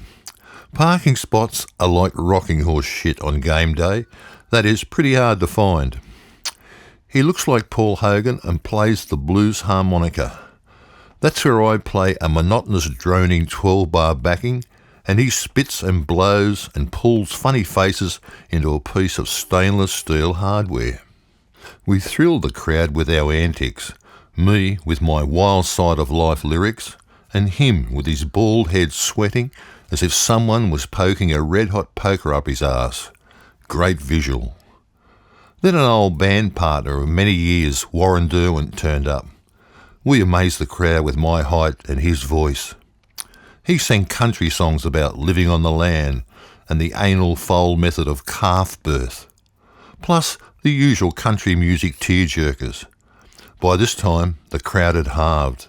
Parking spots are like rocking horse shit on game day. That is pretty hard to find. He looks like Paul Hogan and plays the blues harmonica. That's where I play a monotonous droning 12-bar backing, and he spits and blows and pulls funny faces into a piece of stainless steel hardware. We thrill the crowd with our antics, me with my wild side of life lyrics, and him with his bald head sweating as if someone was poking a red-hot poker up his arse. Great visual. Then an old band partner of many years, Warren Derwent, turned up. We amazed the crowd with my height and his voice. He sang country songs about living on the land and the anal fold method of calf birth, plus the usual country music tearjerkers. By this time, the crowd had halved.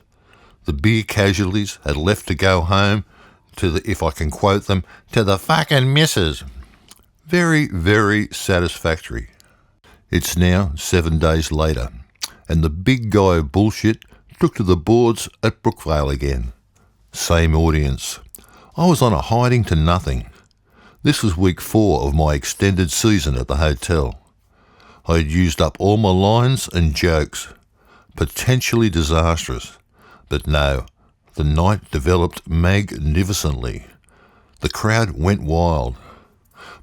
The beer casualties had left to go home to the, if I can quote them, to the fucking missus. Very, very satisfactory. It's now 7 days later, and the big guy of bullshit took to the boards at Brookvale again. Same audience. I was on a hiding to nothing. This was week 4 of my extended season at the hotel. I had used up all my lines and jokes. Potentially disastrous. But no, the night developed magnificently. The crowd went wild.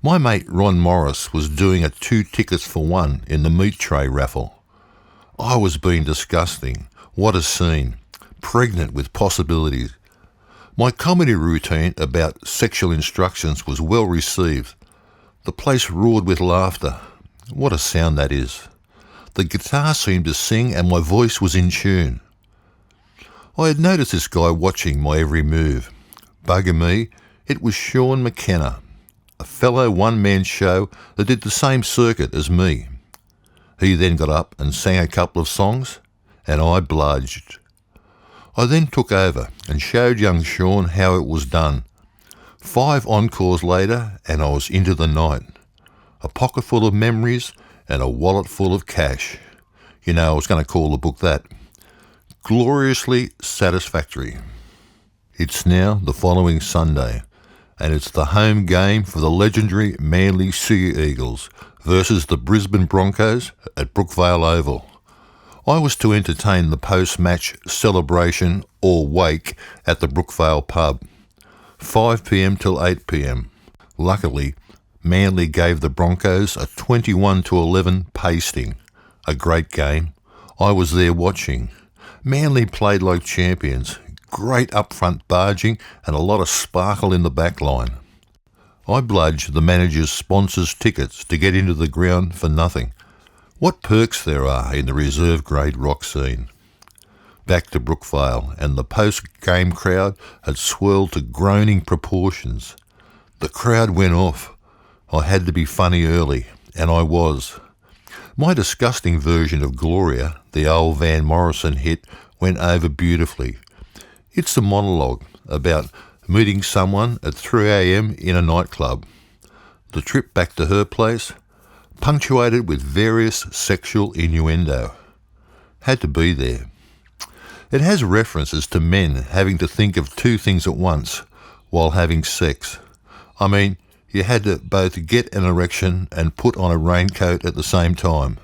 My mate Ron Morris was doing a 2 tickets for 1 in the meat tray raffle. I was being disgusting. What a scene. Pregnant with possibilities. My comedy routine about sexual instructions was well received. The place roared with laughter. What a sound that is. The guitar seemed to sing and my voice was in tune. I had noticed this guy watching my every move. Bugger me, it was Sean McKenna, a fellow one-man show that did the same circuit as me. He then got up and sang a couple of songs, and I bludged. I then took over and showed young Sean how it was done. 5 encores later, and I was into the night. A pocket full of memories and a wallet full of cash. You know, I was going to call the book that. Gloriously satisfactory. It's now the following Sunday, and it's the home game for the legendary Manly Sea Eagles versus the Brisbane Broncos at Brookvale Oval. I was to entertain the post-match celebration or wake at the Brookvale pub, 5 p.m. till 8 p.m. Luckily, Manly gave the Broncos a 21-11 pasting. A great game. I was there watching. Manly played like champions. Great up-front barging and a lot of sparkle in the back line. I bludged the manager's sponsors' tickets to get into the ground for nothing. What perks there are in the reserve-grade rock scene. Back to Brookvale, and the post-game crowd had swirled to groaning proportions. The crowd went off. I had to be funny early, and I was. My disgusting version of Gloria, the old Van Morrison hit, went over beautifully. It's a monologue about meeting someone at 3 a.m. in a nightclub. The trip back to her place, punctuated with various sexual innuendo. Had to be there. It has references to men having to think of 2 things at once while having sex. I mean, you had to both get an erection and put on a raincoat at the same time.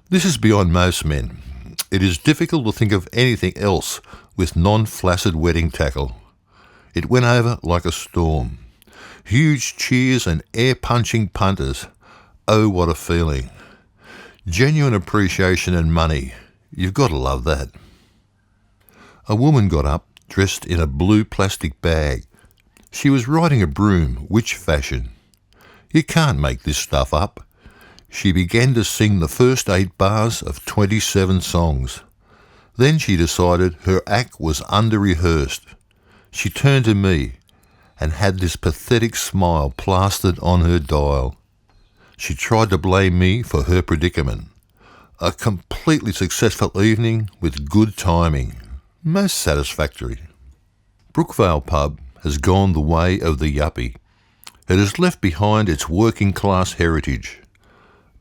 This is beyond most men. It is difficult to think of anything else with non-flaccid wedding tackle. It went over like a storm. Huge cheers and air-punching punters. Oh, what a feeling. Genuine appreciation and money. You've got to love that. A woman got up, dressed in a blue plastic bag. She was riding a broom, witch fashion. You can't make this stuff up. She began to sing the first 8 bars of 27 songs. Then she decided her act was under-rehearsed. She turned to me and had this pathetic smile plastered on her dial. She tried to blame me for her predicament. A completely successful evening with good timing. Most satisfactory. Brookvale Pub has gone the way of the yuppie. It has left behind its working class heritage.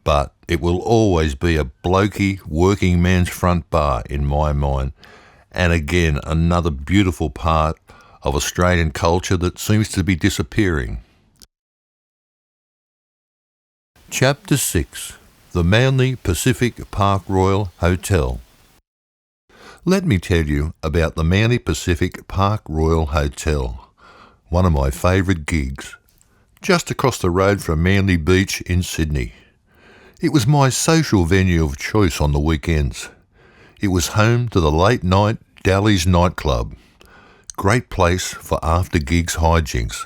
But it will always be a blokey working man's front bar in my mind, and again another beautiful part of Australian culture that seems to be disappearing. Chapter 6. The Manly Pacific Park Royal Hotel. Let me tell you about the Manly Pacific Park Royal Hotel, one of my favourite gigs, just across the road from Manly Beach in Sydney. It was my social venue of choice on the weekends. It was home to the late night Dally's nightclub. Great place for after gigs Hi-jinks.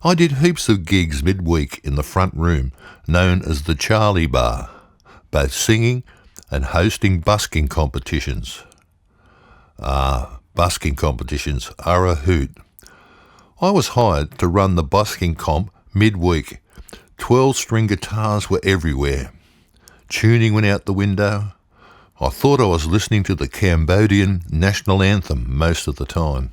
I did heaps of gigs midweek in the front room, known as the Charlie Bar, both singing and hosting busking competitions. Busking competitions are a hoot. I was hired to run the busking comp midweek. 12-string guitars were everywhere. Tuning went out the window. I thought I was listening to the Cambodian national anthem most of the time.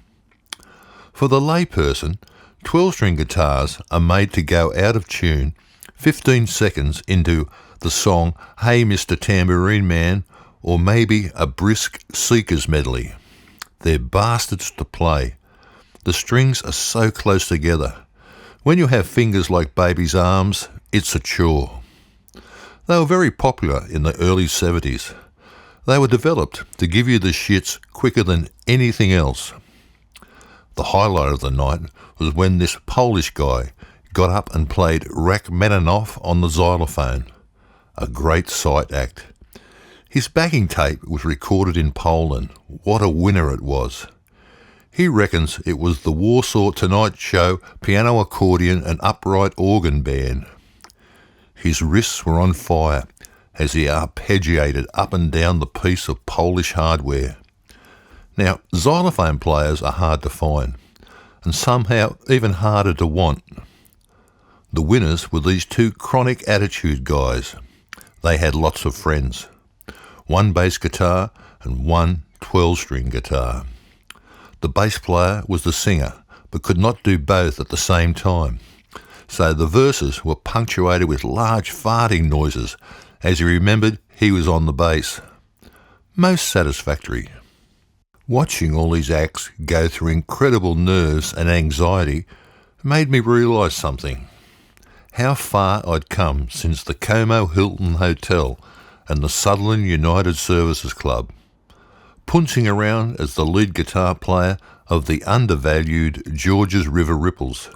For the layperson, 12-string guitars are made to go out of tune 15 seconds into the song Hey Mr. Tambourine Man, or maybe a brisk Seekers medley. They're bastards to play. The strings are so close together. When you have fingers like baby's arms, it's a chore. They were very popular in the early 70s. They were developed to give you the shits quicker than anything else. The highlight of the night was when this Polish guy got up and played Rachmaninoff on the xylophone. A great sight act. His backing tape was recorded in Poland. What a winner it was. He reckons it was the Warsaw Tonight Show piano accordion and upright organ band. His wrists were on fire as he arpeggiated up and down the piece of Polish hardware. Now, xylophone players are hard to find, and somehow even harder to want. The winners were these two chronic attitude guys. They had lots of friends. One bass guitar and one 12-string guitar. The bass player was the singer, but could not do both at the same time. So the verses were punctuated with large farting noises as he remembered he was on the bass. Most satisfactory. Watching all these acts go through incredible nerves and anxiety made me realise something. How far I'd come since the Como Hilton Hotel and the Sutherland United Services Club, punching around as the lead guitar player of the undervalued Georges River Ripples.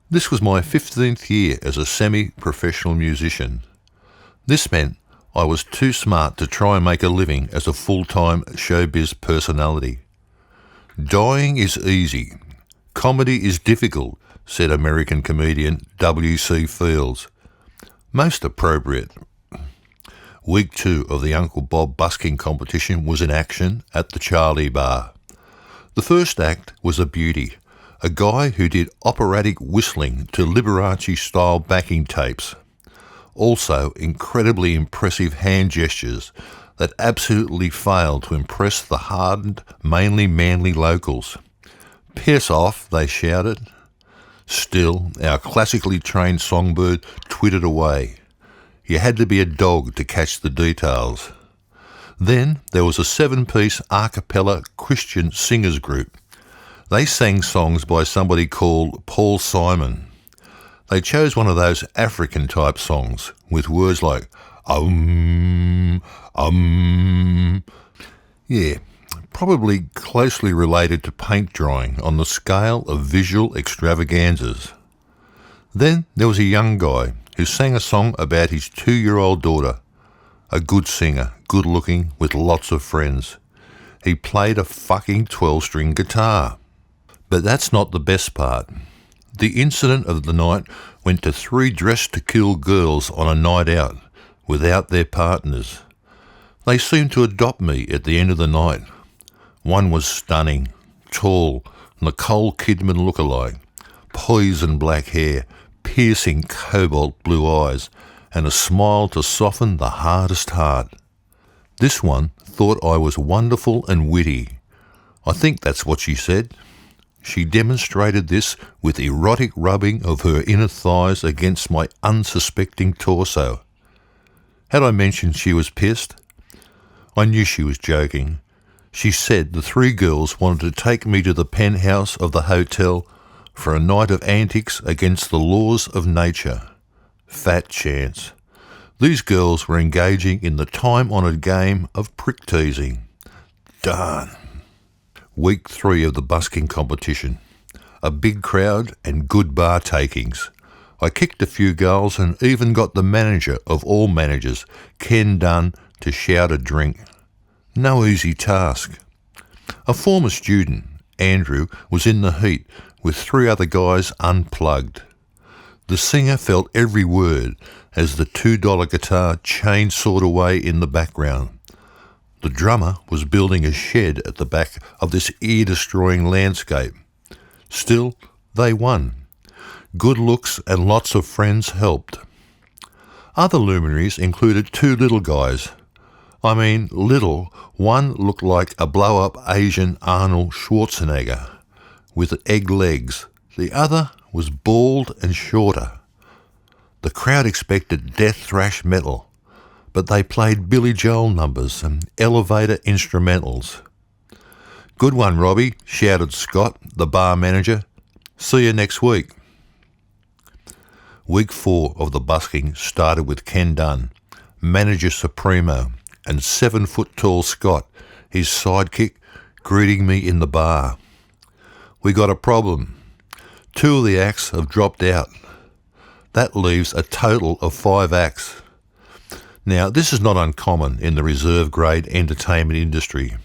This was my 15th year as a semi-professional musician. This meant I was too smart to try and make a living as a full-time showbiz personality. Dying is easy. Comedy is difficult, said American comedian W.C. Fields. Most appropriate. Week 2 of the Uncle Bob busking competition was in action at the Charlie Bar. The first act was a beauty, a guy who did operatic whistling to Liberace-style backing tapes. Also incredibly impressive hand gestures that absolutely failed to impress the hardened, mainly Manly locals. "Piss off," they shouted. Still, our classically trained songbird twittered away. You had to be a dog to catch the details. Then there was a 7-piece a cappella Christian singers group. They sang songs by somebody called Paul Simon. They chose one of those African-type songs with words like Yeah, probably closely related to paint drying on the scale of visual extravaganzas. Then there was a young guy who sang a song about his 2-year-old daughter. A good singer, good looking, with lots of friends. He played a fucking 12-string guitar. But that's not the best part. The incident of the night went to 3 dressed-to-kill girls on a night out, without their partners. They seemed to adopt me at the end of the night. One was stunning, tall, Nicole Kidman lookalike, poison black hair, piercing cobalt blue eyes, and a smile to soften the hardest heart. This one thought I was wonderful and witty. I think that's what she said. She demonstrated this with erotic rubbing of her inner thighs against my unsuspecting torso. Had I mentioned she was pissed? I knew she was joking. She said the 3 girls wanted to take me to the penthouse of the hotel for a night of antics against the laws of nature. Fat chance. These girls were engaging in the time-honoured game of prick-teasing. Darn. Week 3 of the busking competition. A big crowd and good bar takings. I kicked a few goals and even got the manager of all managers, Ken Dunn, to shout a drink. No easy task. A former student, Andrew, was in the heat with 3 other guys unplugged. The singer felt every word as the $2 guitar chainsawed away in the background. The drummer was building a shed at the back of this ear-destroying landscape. Still, they won. Good looks and lots of friends helped. Other luminaries included 2 little guys. I mean little. One looked like a blow-up Asian Arnold Schwarzenegger with egg legs. The other was bald and shorter. The crowd expected death thrash metal, but they played Billy Joel numbers and elevator instrumentals. Good one, Robbie, shouted Scott, the bar manager. See you next week. Week 4 of the busking started with Ken Dunn, manager supremo, and 7-foot-tall Scott, his sidekick, greeting me in the bar. We got a problem. 2 of the acts have dropped out. That leaves a total of 5 acts. Now, this is not uncommon in the reserve grade entertainment industry.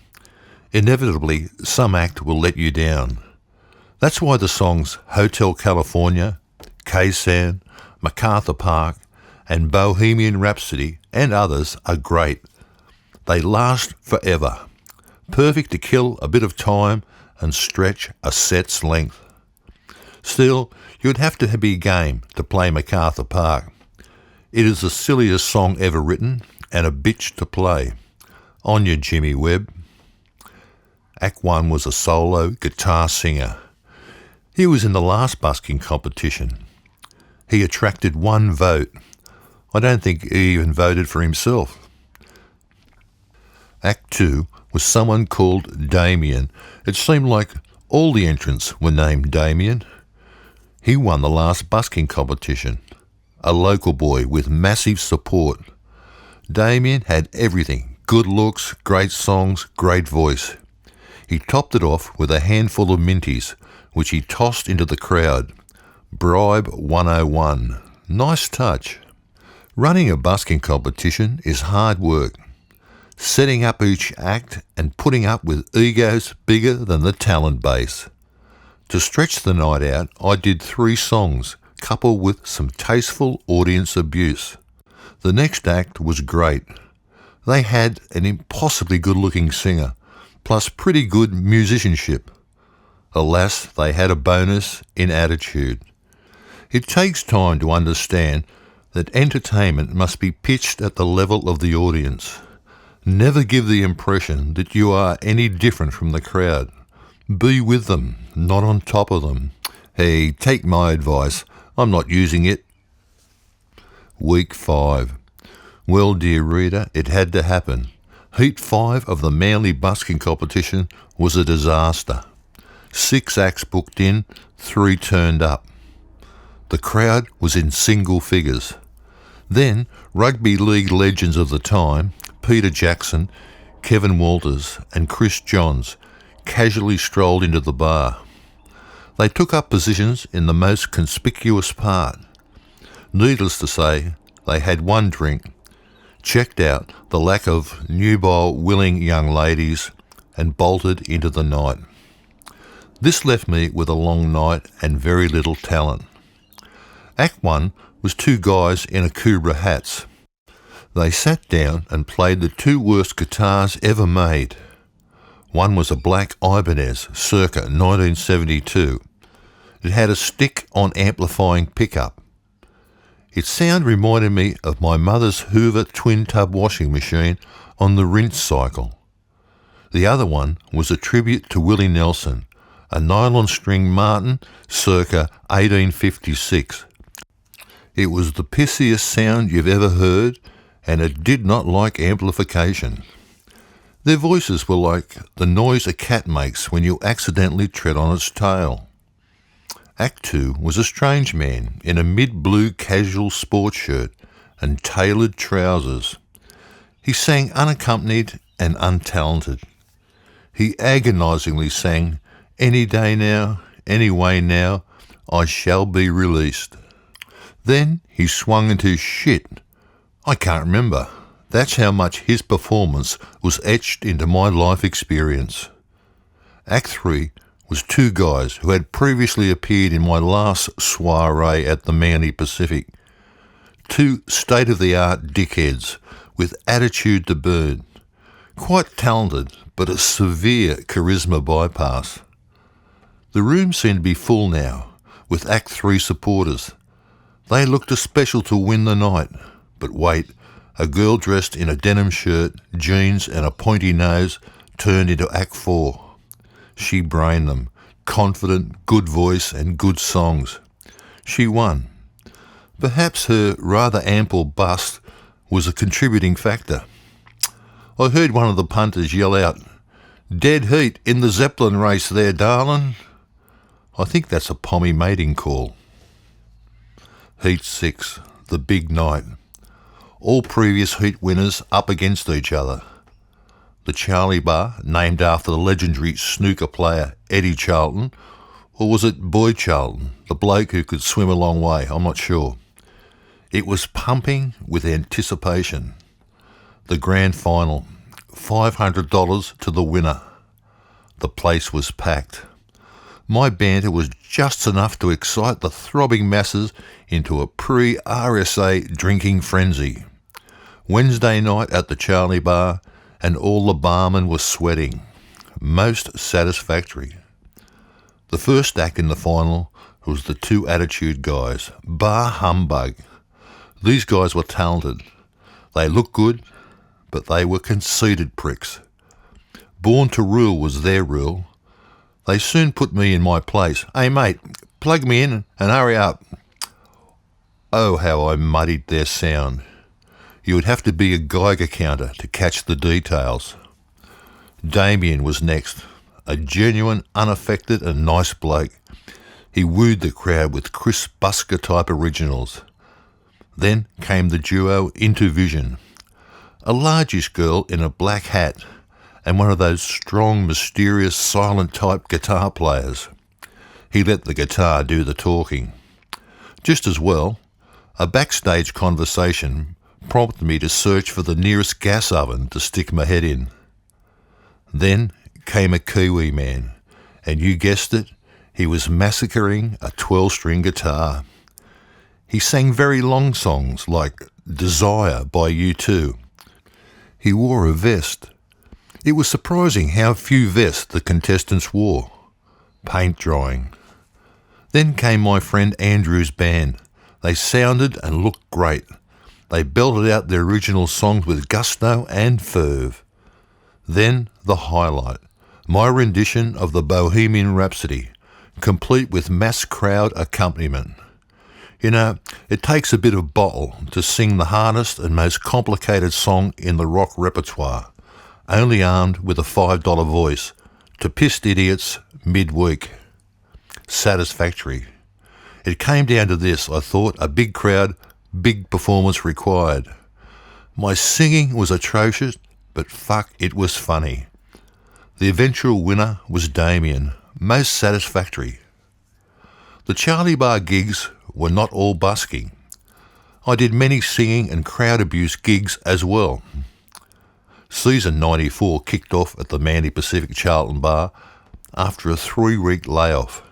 Inevitably, some act will let you down. That's why the songs Hotel California, K-San, MacArthur Park, and Bohemian Rhapsody and others are great. They last forever. Perfect to kill a bit of time and stretch a set's length. Still, you'd have to be game to play MacArthur Park. It is the silliest song ever written and a bitch to play. On you, Jimmy Webb. Act 1 was a solo guitar singer. He was in the last busking competition. He attracted 1 vote. I don't think he even voted for himself. Act 2 was someone called Damien. It seemed like all the entrants were named Damien. He won the last busking competition. A local boy with massive support. Damien had everything. Good looks, great songs, great voice. He topped it off with a handful of minties, which he tossed into the crowd. Bribe 101. Nice touch. Running a busking competition is hard work. Setting up each act and putting up with egos bigger than the talent base. To stretch the night out, I did 3 songs, coupled with some tasteful audience abuse. The next act was great. They had an impossibly good-looking singer, plus pretty good musicianship. Alas, they had a bonus in attitude. It takes time to understand that entertainment must be pitched at the level of the audience. Never give the impression that you are any different from the crowd. Be with them, not on top of them. Hey, take my advice. I'm not using it. Week 5. Well, dear reader, it had to happen. Heat 5 of the Manly busking competition was a disaster. 6 acts booked in, 3 turned up. The crowd was in single figures. Then, rugby league legends of the time, Peter Jackson, Kevin Walters and Chris Johns, casually strolled into the bar. They took up positions in the most conspicuous part. Needless to say, they had 1 drink, checked out the lack of nubile willing young ladies, and bolted into the night. This left me with a long night and very little talent. Act 1 was 2 guys in Akubra hats. They sat down and played the 2 worst guitars ever made. One was a black Ibanez circa 1972. It had a stick-on amplifying pickup. Its sound reminded me of my mother's Hoover twin-tub washing machine on the rinse cycle. The other one was a tribute to Willie Nelson, a nylon string Martin circa 1856. It was the pissiest sound you've ever heard, and it did not like amplification. Their voices were like the noise a cat makes when you accidentally tread on its tail. Act 2 was a strange man in a mid-blue casual sports shirt and tailored trousers. He sang unaccompanied and untalented. He agonisingly sang, "Any day now, any way now, I shall be released." Then he swung into shit. I can't remember. That's how much his performance was etched into my life experience. Act 3 was two guys who had previously appeared in my last soiree at the Manly Pacific. Two state-of-the-art dickheads with attitude to burn. Quite talented, but a severe charisma bypass. The room seemed to be full now, with Act 3 supporters. They looked a special to win the night. But wait, a girl dressed in a denim shirt, jeans and a pointy nose turned into Act 4. She brained them. Confident, good voice and good songs. She won. Perhaps her rather ample bust was a contributing factor. I heard one of the punters yell out, "Dead heat in the Zeppelin race there, darling." I think that's a pommy mating call. Heat 6, the big night. All previous heat winners up against each other. The Charlie Bar, named after the legendary snooker player Eddie Charlton, or was it Boy Charlton, the bloke who could swim a long way, I'm not sure. It was pumping with anticipation. The grand final, $500 to the winner. The place was packed. My banter was just enough to excite the throbbing masses into a pre-RSA drinking frenzy. Wednesday night at the Charlie Bar, and all the barmen were sweating. Most satisfactory. The first act in the final was the two attitude guys, bar humbug. These guys were talented. They looked good, but they were conceited pricks. Born to rule was their rule. They soon put me in my place. "Hey mate, plug me in and hurry up." Oh, how I muddied their sound. You would have to be a Geiger counter to catch the details. Damien was next, a genuine, unaffected and nice bloke. He wooed the crowd with Chris Busker-type originals. Then came the duo Into Vision, a largish girl in a black hat and one of those strong, mysterious, silent-type guitar players. He let the guitar do the talking. Just as well, a backstage conversation prompted me to search for the nearest gas oven to stick my head in. Then came a Kiwi man, and you guessed it, he was massacring a 12-string guitar. He sang very long songs like Desire by U2. He wore a vest. It was surprising how few vests the contestants wore. Paint drying. Then came my friend Andrew's band. They sounded and looked great. They belted out their original songs with gusto and ferve. Then the highlight, my rendition of the Bohemian Rhapsody, complete with mass crowd accompaniment. You know, it takes a bit of bottle to sing the hardest and most complicated song in the rock repertoire, only armed with a $5 voice, to pissed idiots midweek. Satisfactory. It came down to this, I thought, a big crowd, big performance required. My singing was atrocious, but fuck, it was funny. The eventual winner was Damien, most satisfactory. The Charlie Bar gigs were not all busking. I did many singing and crowd abuse gigs as well. Season 94 kicked off at the Manly Pacific Charlton Bar after a 3-week layoff.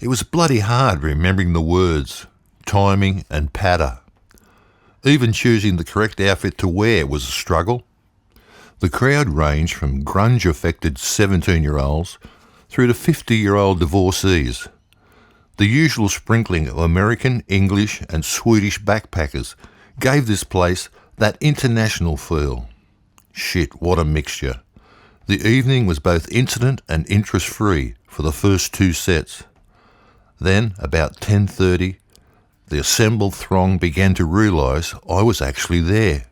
It was bloody hard remembering the words, timing and patter. Even choosing the correct outfit to wear was a struggle. The crowd ranged from grunge-affected 17-year-olds through to 50-year-old divorcees. The usual sprinkling of American, English and Swedish backpackers gave this place that international feel. Shit, what a mixture. The evening was both incident and interest-free for the first 2 sets. Then, about 10:30, the assembled throng began to realise I was actually there,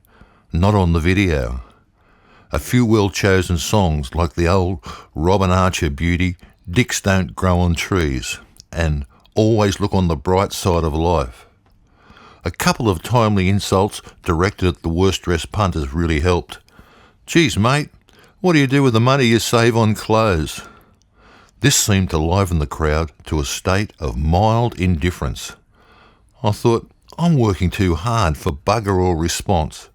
not on the video. A few well-chosen songs like the old Robin Archer beauty, Dicks Don't Grow on Trees, and Always Look on the Bright Side of Life. A couple of timely insults directed at the worst-dressed punters really helped. "Geez, mate, What do you do with the money you save on clothes? This seemed to liven the crowd to a state of mild indifference. I thought, I'm working too hard for bugger all response.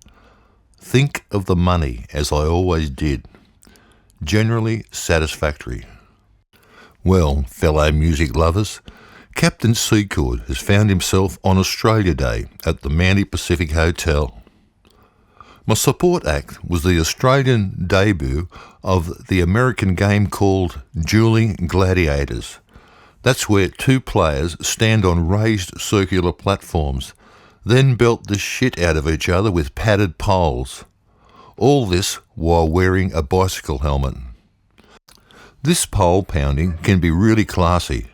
Think of the money, as I always did. Generally satisfactory. Well, fellow music lovers, Captain Secord has found himself on Australia Day at the Mountie Pacific Hotel. My support act was the Australian debut of the American game called Dueling Gladiators. That's where two players stand on raised circular platforms, then belt the shit out of each other with padded poles. All this while wearing a bicycle helmet. This pole pounding can be really classy.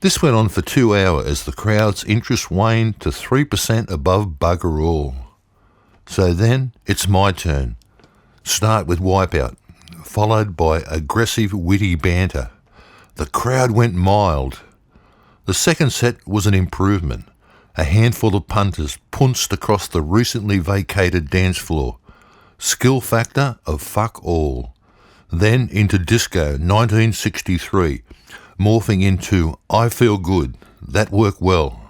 This went on for 2 hours as the crowd's interest waned to 3% above bugger all. So then it's my turn. Start with Wipeout, followed by aggressive witty banter. The crowd went mild. The second set was an improvement. A handful of punters punched across the recently vacated dance floor. Skill factor of fuck all. Then into Disco 1963, morphing into I Feel Good. That worked well.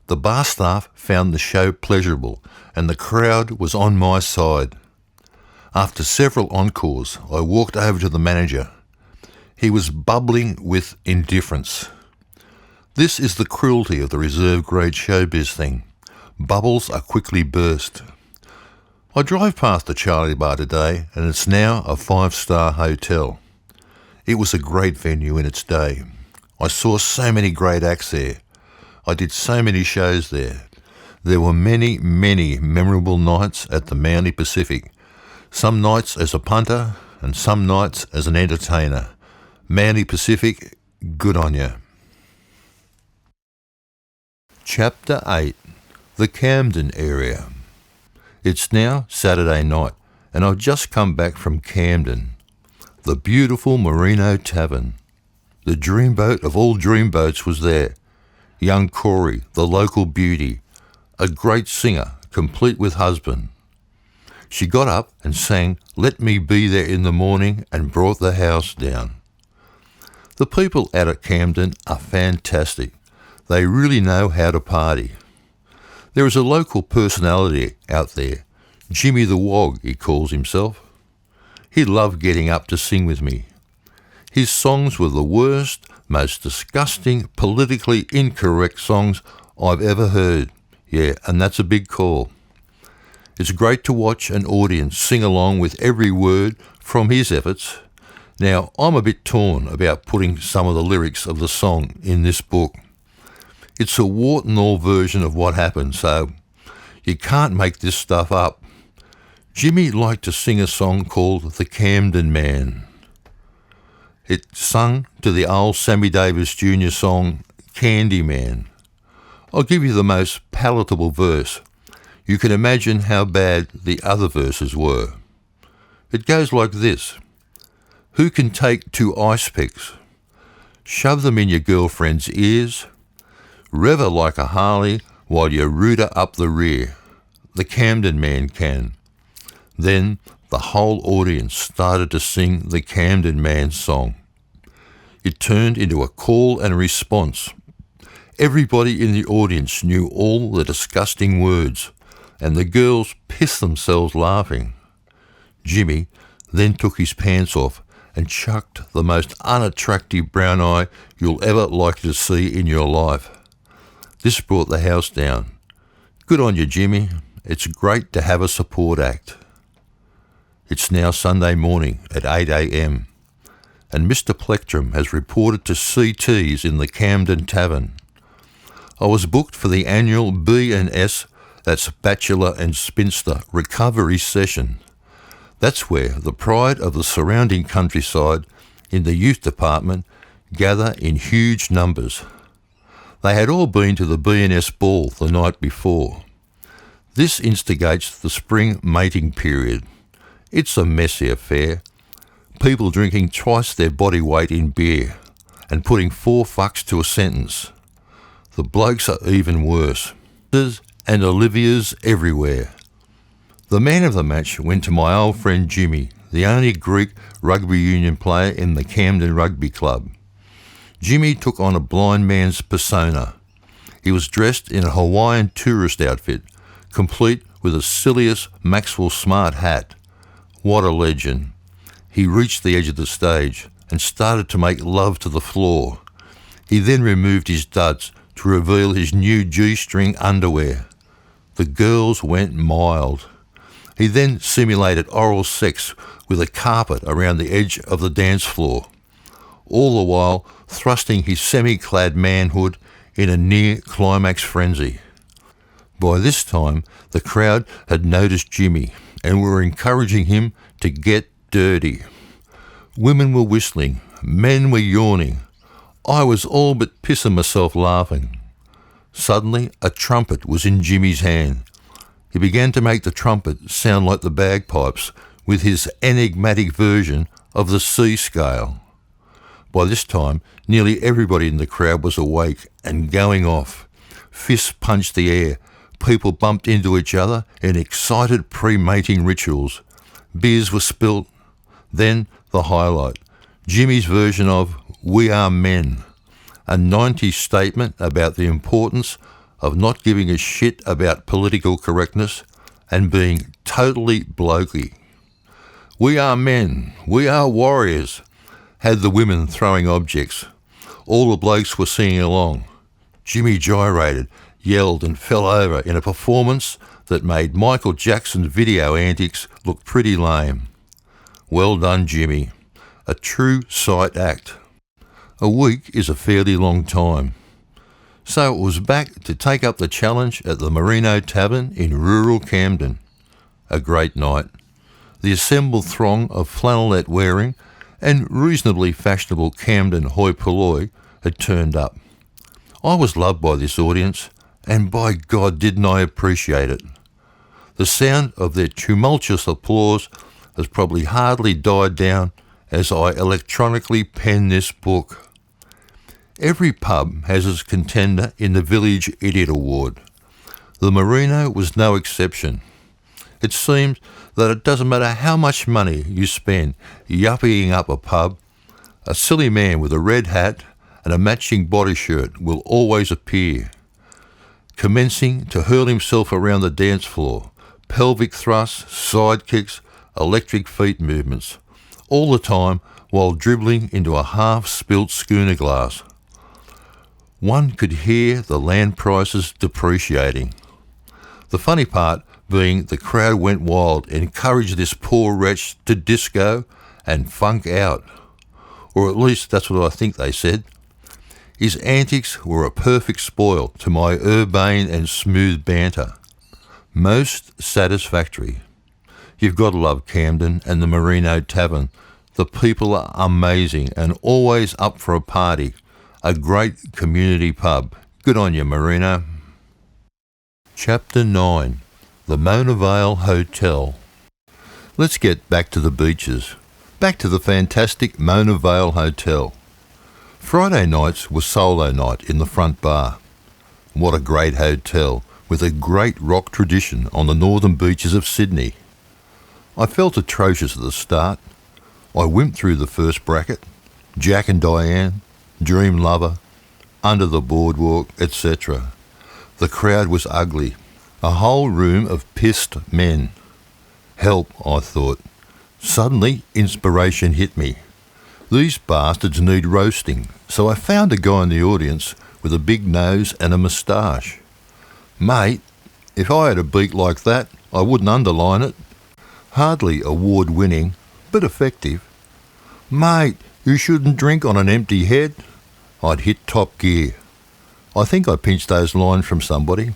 The bar staff found the show pleasurable, and the crowd was on my side. After several encores, I walked over to the manager. He was bubbling with indifference. This is the cruelty of the reserve grade showbiz thing. Bubbles are quickly burst. I drive past the Charlie Bar today, and it's now a 5-star hotel. It was a great venue in its day. I saw so many great acts there. I did so many shows there. There were many, many memorable nights at the Mountie Pacific. Some nights as a punter and some nights as an entertainer. Mountie Pacific, good on you. Chapter 8. The Camden Area. It's now Saturday night and I've just come back from Camden. The beautiful Merino Tavern. The dreamboat of all dreamboats was there. Young Corey, the local beauty, a great singer, complete with husband. She got up and sang Let Me Be There in the Morning and brought the house down. The people out at Camden are fantastic. They really know how to party. There is a local personality out there, Jimmy the Wog, he calls himself. He loved getting up to sing with me. His songs were the worst, most disgusting, politically incorrect songs I've ever heard. Yeah, and that's a big call. It's great to watch an audience sing along with every word from his efforts. Now, I'm a bit torn about putting some of the lyrics of the song in this book. It's a wart and all version of what happened, so you can't make this stuff up. Jimmy liked to sing a song called The Camden Man. It's sung to the old Sammy Davis Jr. song, Candyman. I'll give you the most palatable verse. You can imagine how bad the other verses were. It goes like this. Who can take 2 ice picks? Shove them in your girlfriend's ears. Rev her like a Harley while you root her up the rear. The Camden Man can. Then the whole audience started to sing the Camden Man song. It turned into a call and response. Everybody in the audience knew all the disgusting words, and the girls pissed themselves laughing. Jimmy then took his pants off and chucked the most unattractive brown eye you'll ever likely to see in your life. This brought the house down. Good on you, Jimmy. It's great to have a support act. It's now Sunday morning at 8 a.m. and Mr. Plectrum has reported to CT's in the Camden Tavern. I was booked for the annual B&S, that's Bachelor and Spinster, recovery session. That's where the pride of the surrounding countryside in the youth department gather in huge numbers. They had all been to the B&S ball the night before. This instigates the spring mating period. It's a messy affair. People drinking twice their body weight in beer and putting 4 fucks to a sentence. The blokes are even worse. And Olivia's everywhere. The man of the match went to my old friend Jimmy, the only Greek rugby union player in the Camden Rugby Club. Jimmy took on a blind man's persona. He was dressed in a Hawaiian tourist outfit, complete with the silliest Maxwell Smart hat. What a legend. He reached the edge of the stage and started to make love to the floor. He then removed his duds to reveal his new G-string underwear. The girls went mild. He then simulated oral sex with a carpet around the edge of the dance floor, all the while thrusting his semi-clad manhood in a near-climax frenzy. By this time, the crowd had noticed Jimmy and were encouraging him to get dirty. Women were whistling, men were yawning. I was all but pissing myself laughing. Suddenly, a trumpet was in Jimmy's hand. He began to make the trumpet sound like the bagpipes with his enigmatic version of the C scale. By this time, nearly everybody in the crowd was awake and going off. Fists punched the air. People bumped into each other in excited pre-mating rituals. Beers were spilt. Then the highlight, Jimmy's version of We Are Men, a 90s statement about the importance of not giving a shit about political correctness and being totally blokey. We are men, we are warriors, had the women throwing objects. All the blokes were singing along. Jimmy gyrated, yelled and fell over in a performance that made Michael Jackson's video antics look pretty lame. Well done, Jimmy. A true sight act. A week is a fairly long time. So it was back to take up the challenge at the Merino Tavern in rural Camden. A great night. The assembled throng of flannelette wearing and reasonably fashionable Camden hoi polloi had turned up. I was loved by this audience, and by God didn't I appreciate it. The sound of their tumultuous applause has probably hardly died down as I electronically pen this book. Every pub has its contender in the Village Idiot Award. The Merino was no exception. It seems that it doesn't matter how much money you spend yuppieing up a pub, a silly man with a red hat and a matching body shirt will always appear, commencing to hurl himself around the dance floor, pelvic thrusts, side kicks, electric feet movements, all the time while dribbling into a half-spilt schooner glass. One could hear the land prices depreciating. The funny part being the crowd went wild, encouraged this poor wretch to disco and funk out. Or at least that's what I think they said. His antics were a perfect spoil to my urbane and smooth banter. Most satisfactory. You've got to love Camden and the Merino Tavern. The people are amazing and always up for a party. A great community pub. Good on you, Merino. Chapter 9. The Mona Vale Hotel. Let's get back to the beaches. Back to the fantastic Mona Vale Hotel. Friday nights were solo night in the front bar. What a great hotel, with a great rock tradition on the northern beaches of Sydney. I felt atrocious at the start. I wimped through the first bracket, Jack and Diane, Dream Lover, Under the Boardwalk, etc. The crowd was ugly. A whole room of pissed men. Help, I thought. Suddenly, inspiration hit me. These bastards need roasting, so I found a guy in the audience with a big nose and a moustache. Mate, if I had a beak like that, I wouldn't underline it. Hardly award-winning, but effective. Mate, you shouldn't drink on an empty head. I'd hit top gear. I think I pinched those lines from somebody.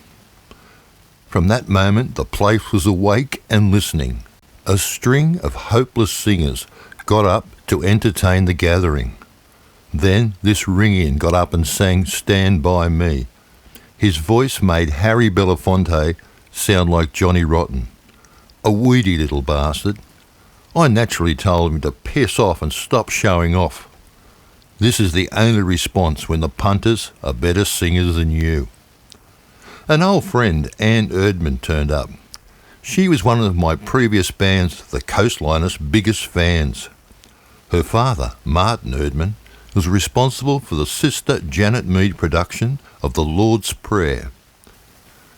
From that moment, the place was awake and listening. A string of hopeless singers got up to entertain the gathering. Then this ring-in got up and sang Stand By Me. His voice made Harry Belafonte sound like Johnny Rotten. A weedy little bastard. I naturally told him to piss off and stop showing off. This is the only response when the punters are better singers than you. An old friend, Anne Erdman, turned up. She was one of my previous band's The Coastliners' biggest fans. Her father, Martin Erdman, was responsible for the Sister Janet Mead production of The Lord's Prayer.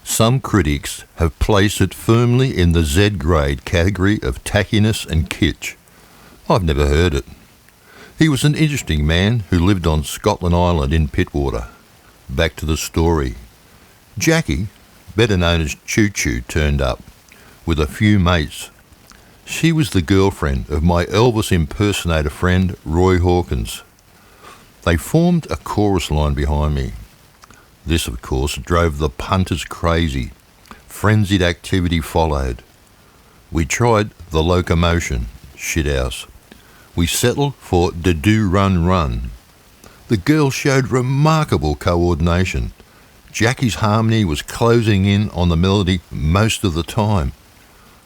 Some critics have placed it firmly in the Z-grade category of tackiness and kitsch. I've never heard it. He was an interesting man who lived on Scotland Island in Pittwater. Back to the story. Jackie, better known as Choo Choo, turned up with a few mates. She was the girlfriend of my Elvis impersonator friend Roy Hawkins. They formed a chorus line behind me. This, of course, drove the punters crazy. Frenzied activity followed. We tried the locomotion, shithouse. We settled for the do run run. The girls showed remarkable coordination. Jackie's harmony was closing in on the melody most of the time.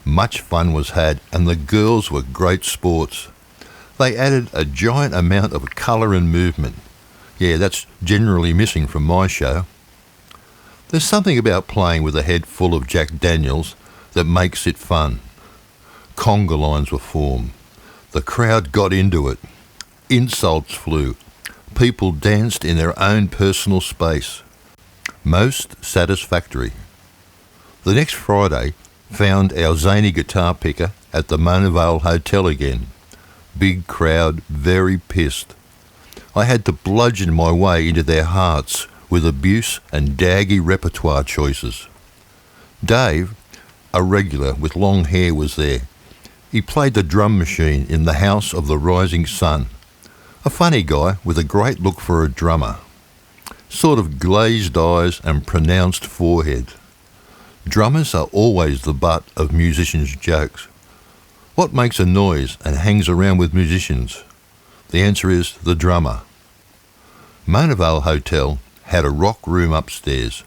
Much fun was had, and the girls were great sports. They added a giant amount of colour and movement. Yeah, that's generally missing from my show. There's something about playing with a head full of Jack Daniels that makes it fun. Conga lines were formed. The crowd got into it. Insults flew. People danced in their own personal space. Most satisfactory. The next Friday found our zany guitar picker at the Mona Vale Hotel again. Big crowd, very pissed. I had to bludgeon my way into their hearts with abuse and daggy repertoire choices. Dave, a regular with long hair, was there. He played the drum machine in the House of the Rising Sun. A funny guy with a great look for a drummer. Sort of glazed eyes and pronounced forehead. Drummers are always the butt of musicians' jokes. What makes a noise and hangs around with musicians? The answer is the drummer. Mona Vale Hotel had a rock room upstairs.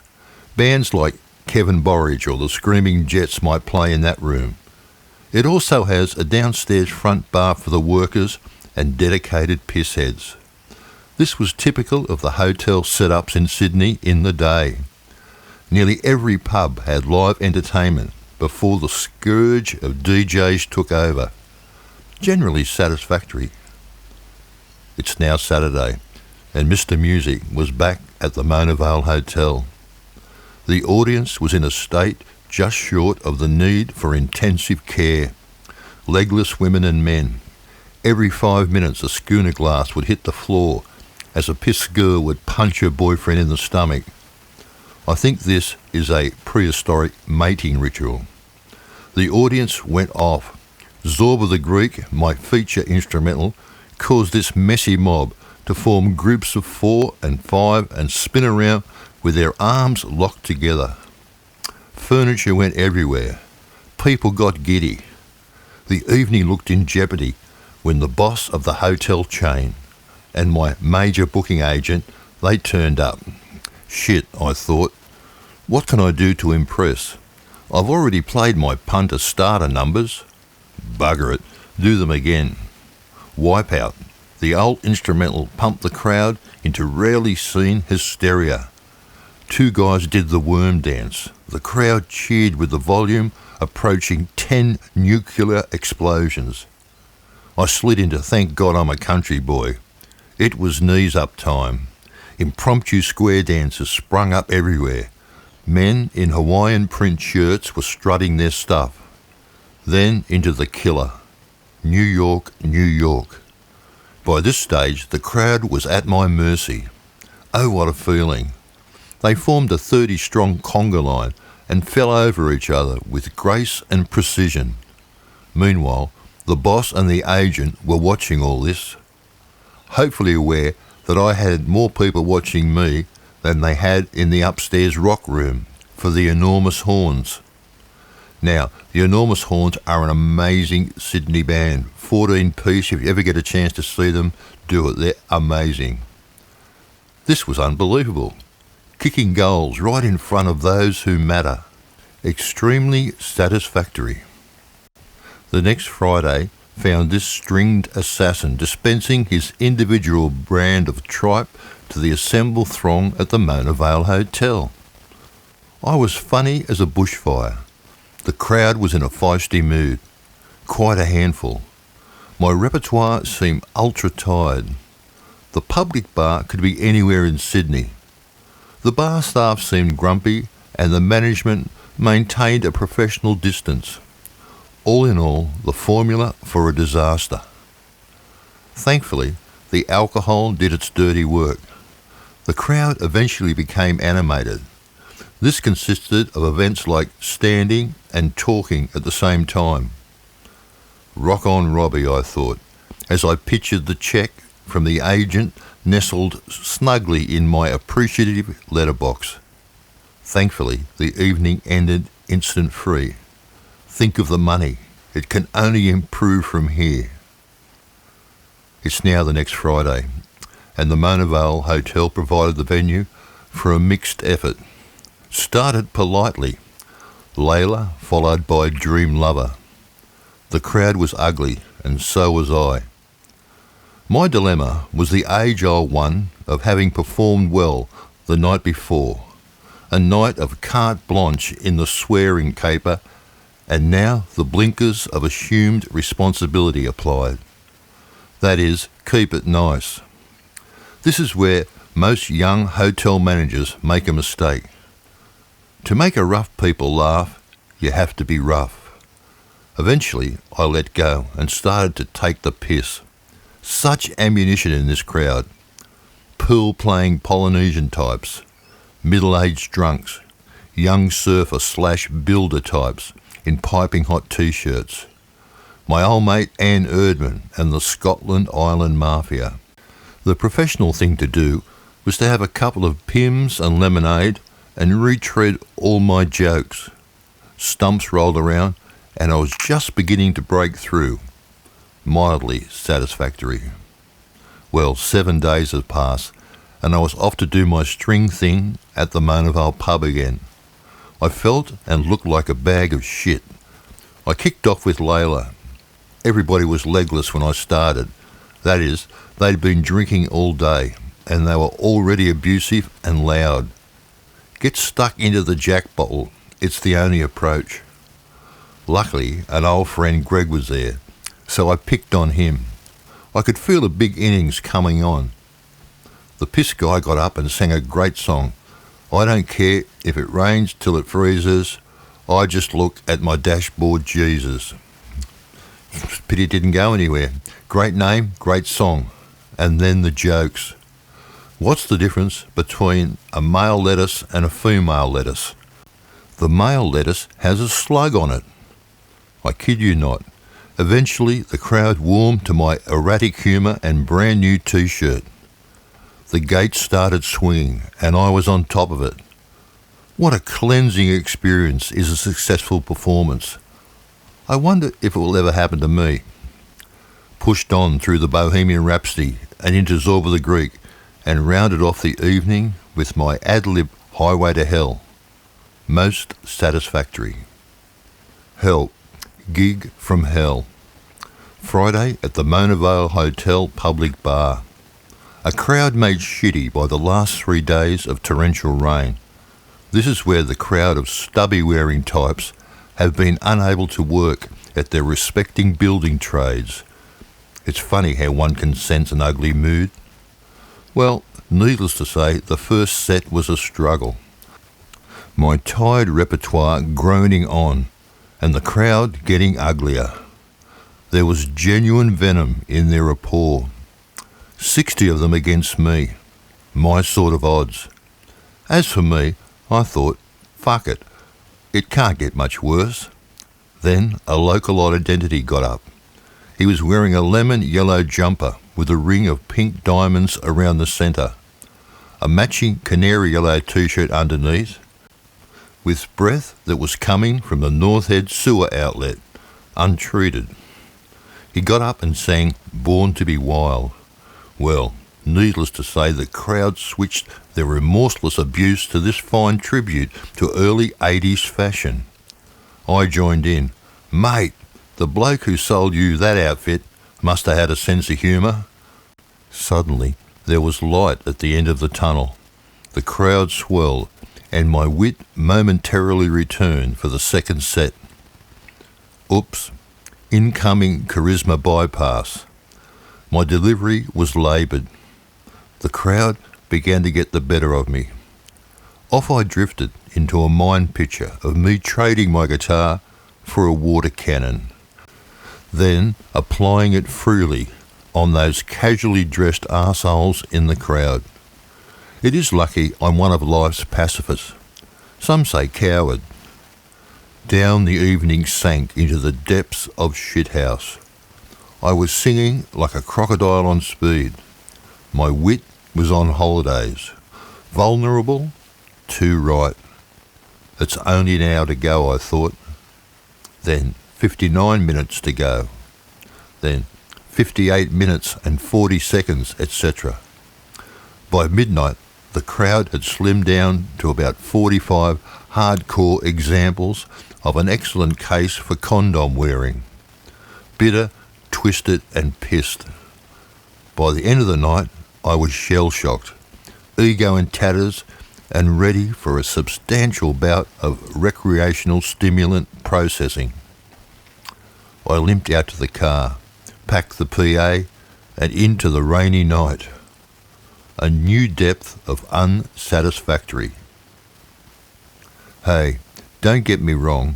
Bands like Kevin Borridge or the Screaming Jets might play in that room. It also has a downstairs front bar for the workers and dedicated pissheads. This was typical of the hotel setups in Sydney in the day. Nearly every pub had live entertainment before the scourge of DJs took over. Generally satisfactory. It's now Saturday, and Mr. Music was back at the Mona Vale Hotel. The audience was in a state just short of the need for intensive care. Legless women and men. Every 5 minutes a schooner glass would hit the floor as a pissed girl would punch her boyfriend in the stomach. I think this is a prehistoric mating ritual. The audience went off. Zorba the Greek, my feature instrumental, caused this messy mob to form groups of 4 and 5 and spin around with their arms locked together. Furniture went everywhere. People got giddy. The evening looked in jeopardy when the boss of the hotel chain and my major booking agent, they turned up. Shit, I thought. What can I do to impress? I've already played my punter starter numbers. Bugger it, do them again. Wipeout. The old instrumental pumped the crowd into rarely seen hysteria. 2 guys did the worm dance. The crowd cheered with the volume approaching 10 nuclear explosions. I slid into Thank God I'm a Country Boy. It was knees up time. Impromptu square dances sprung up everywhere. Men in Hawaiian print shirts were strutting their stuff. Then into the killer. New York, New York. By this stage, the crowd was at my mercy. Oh, what a feeling. They formed a 30-strong conga line and fell over each other with grace and precision. Meanwhile, the boss and the agent were watching all this, hopefully aware that I had more people watching me than they had in the upstairs rock room for the Enormous Horns. Now, the Enormous Horns are an amazing Sydney band, 14-piece. If you ever get a chance to see them, do it. They're amazing. This was unbelievable. Kicking goals right in front of those who matter. Extremely satisfactory. The next Friday found this stringed assassin dispensing his individual brand of tripe to the assembled throng at the Mona Vale Hotel. I was funny as a bushfire. The crowd was in a feisty mood, quite a handful. My repertoire seemed ultra-tired. The public bar could be anywhere in Sydney. The bar staff seemed grumpy and the management maintained a professional distance. All in all, the formula for a disaster. Thankfully, the alcohol did its dirty work. The crowd eventually became animated. This consisted of events like standing and talking at the same time. Rock on, Robbie, I thought, as I pictured the cheque from the agent nestled snugly in my appreciative letterbox. Thankfully, the evening ended incident-free. Think of the money. It can only improve from here. It's now the next Friday, and the Mona Vale Hotel provided the venue for a mixed effort. Started politely. Layla followed by Dream Lover. The crowd was ugly, and so was I. My dilemma was the age-old one of having performed well the night before, a night of carte blanche in the swearing caper, and now the blinkers of assumed responsibility applied. That is, keep it nice. This is where most young hotel managers make a mistake. To make a rough people laugh, you have to be rough. Eventually, I let go and started to take the piss. Such ammunition in this crowd. Pool-playing Polynesian types, middle-aged drunks, young surfer/builder types in piping hot t-shirts. My old mate Anne Erdman and the Scotland Island Mafia. The professional thing to do was to have a couple of Pims and lemonade and retread all my jokes. Stumps rolled around and I was just beginning to break through. Mildly satisfactory. Well, 7 days had passed and I was off to do my string thing at the Mona Vale pub again. I felt and looked like a bag of shit. I kicked off with Layla. Everybody was legless when I started. That is, they'd been drinking all day and they were already abusive and loud. Get stuck into the jack bottle. It's the only approach. Luckily, an old friend Greg was there, so I picked on him. I could feel a big innings coming on. The piss guy got up and sang a great song. I don't care if it rains till it freezes. I just look at my dashboard, Jesus. Pity it didn't go anywhere. Great name, great song. And then the jokes. What's the difference between a male lettuce and a female lettuce? The male lettuce has a slug on it. I kid you not. Eventually, the crowd warmed to my erratic humour and brand new t-shirt. The gate started swinging, and I was on top of it. What a cleansing experience is a successful performance. I wonder if it will ever happen to me. Pushed on through the Bohemian Rhapsody and into Zorba the Greek, and rounded off the evening with my ad-lib Highway to Hell. Most satisfactory. Hell. Gig from hell. Friday at the Mona Vale Hotel public bar. A crowd made shitty by the last 3 days of torrential rain. This is where the crowd of stubby-wearing types have been unable to work at their respecting building trades. It's funny how one can sense an ugly mood. Well, needless to say, the first set was a struggle. My tired repertoire groaning on, and the crowd getting uglier. There was genuine venom in their rapport. 60 of them against me. My sort of odds. As for me, I thought, fuck it. It can't get much worse. Then a local identity got up. He was wearing a lemon-yellow jumper with a ring of pink diamonds around the centre. A matching canary-yellow t-shirt underneath, with breath that was coming from the North Head sewer outlet, untreated. He got up and sang Born to be Wild. Well, needless to say, the crowd switched their remorseless abuse to this fine tribute to early 80s fashion. I joined in. Mate, the bloke who sold you that outfit must have had a sense of humour. Suddenly, there was light at the end of the tunnel. The crowd swelled, and my wit momentarily returned for the second set. Oops. Incoming charisma bypass. My delivery was laboured. The crowd began to get the better of me. Off I drifted into a mind picture of me trading my guitar for a water cannon, then applying it freely on those casually dressed arseholes in the crowd. It is lucky I'm one of life's pacifists. Some say coward. Down the evening sank into the depths of shithouse. I was singing like a crocodile on speed. My wit was on holidays. Vulnerable? Too right. It's only an hour to go, I thought. Then 59 minutes to go. Then 58 minutes and 40 seconds, etc. By midnight, the crowd had slimmed down to about 45 hardcore examples of an excellent case for condom wearing. Bitter, twisted and pissed. By the end of the night, I was shell-shocked, ego in tatters and ready for a substantial bout of recreational stimulant processing. I limped out to the car, packed the PA and into the rainy night. A new depth of unsatisfactory. Hey, don't get me wrong.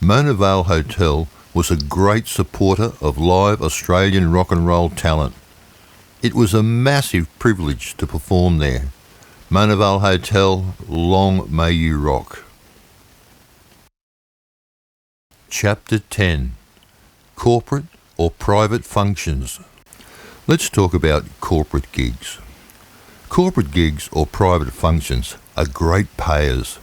Mona Vale Hotel was a great supporter of live Australian rock and roll talent. It was a massive privilege to perform there. Mona Vale Hotel, long may you rock. Chapter 10. Corporate or private functions. Let's talk about corporate gigs. Corporate gigs or private functions are great payers.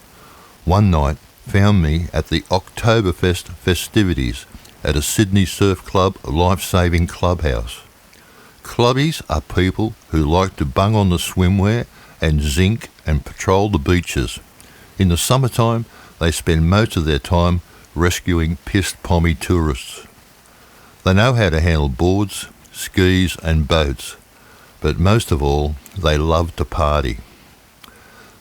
One night found me at the Oktoberfest festivities at a Sydney Surf Club life-saving clubhouse. Clubbies are people who like to bung on the swimwear and zinc and patrol the beaches. In the summertime, they spend most of their time rescuing pissed pommy tourists. They know how to handle boards, skis and boats, but most of all, they love to party.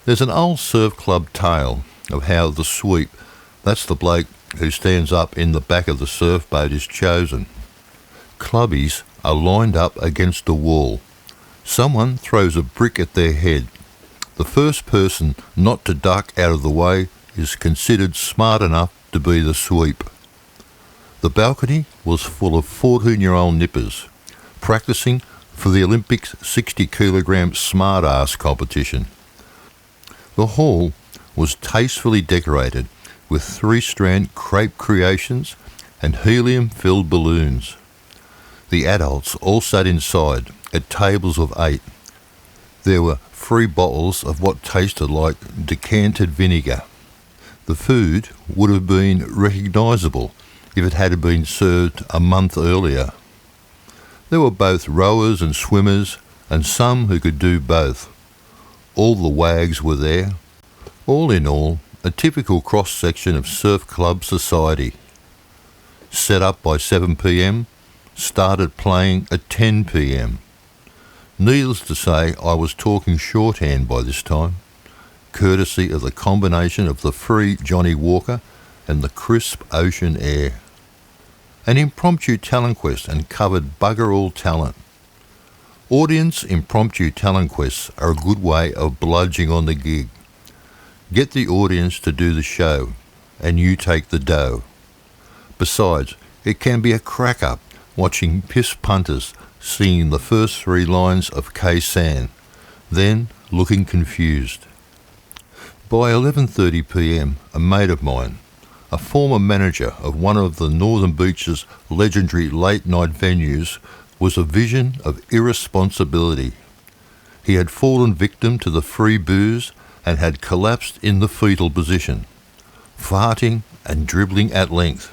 There's an old surf club tale of how the sweep, that's the bloke who stands up in the back of the surf boat, is chosen. Clubbies are lined up against a wall. Someone throws a brick at their head. The first person not to duck out of the way is considered smart enough to be the sweep. The balcony was full of 14-year-old nippers, practicing for the Olympics 60-kilogram smart-ass competition. The hall was tastefully decorated with 3-strand crepe creations and helium-filled balloons. The adults all sat inside at tables of 8. There were free bottles of what tasted like decanted vinegar. The food would have been recognisable if it had been served a month earlier. There were both rowers and swimmers, and some who could do both. All the wags were there. All in all, a typical cross-section of surf club society. Set up by 7 p.m, started playing at 10 p.m. Needless to say, I was talking shorthand by this time, courtesy of the combination of the free Johnny Walker and the crisp ocean air. An impromptu talent quest and covered bugger all talent. Audience impromptu talent quests are a good way of bludging on the gig. Get the audience to do the show, and you take the dough. Besides, it can be a crack-up watching piss punters singing the first 3 lines of K-San, then looking confused. By 11:30 p.m, a mate of mine, a former manager of one of the Northern Beach's legendary late-night venues, was a vision of irresponsibility. He had fallen victim to the free booze and had collapsed in the fetal position, farting and dribbling at length.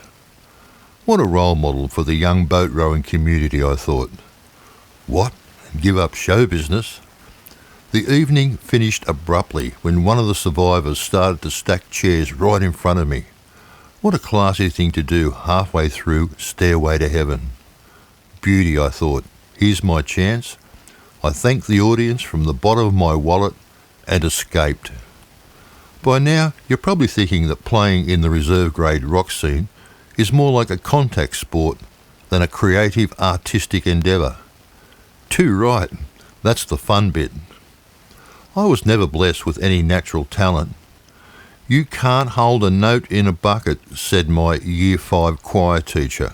What a role model for the young boat rowing community, I thought. What? Give up show business? The evening finished abruptly when one of the survivors started to stack chairs right in front of me. What a classy thing to do halfway through Stairway to Heaven. Beauty, I thought. Here's my chance. I thanked the audience from the bottom of my wallet and escaped. By now, you're probably thinking that playing in the reserve grade rock scene is more like a contact sport than a creative artistic endeavour. Too right, that's the fun bit. I was never blessed with any natural talent. You can't hold a note in a bucket, said my Year 5 choir teacher.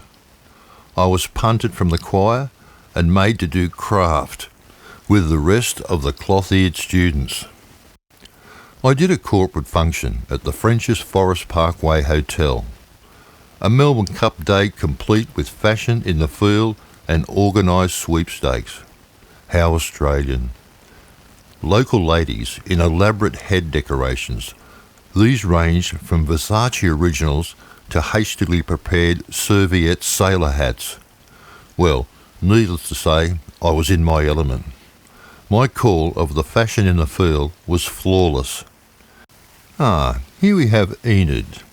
I was punted from the choir and made to do craft with the rest of the cloth-eared students. I did a corporate function at the French's Forest Parkway Hotel. A Melbourne Cup day complete with fashion in the field and organised sweepstakes. How Australian. Local ladies in elaborate head decorations. These ranged from Versace originals to hastily prepared serviette sailor hats. Well, needless to say, I was in my element. My call of the fashion in the field was flawless. Here we have Enid,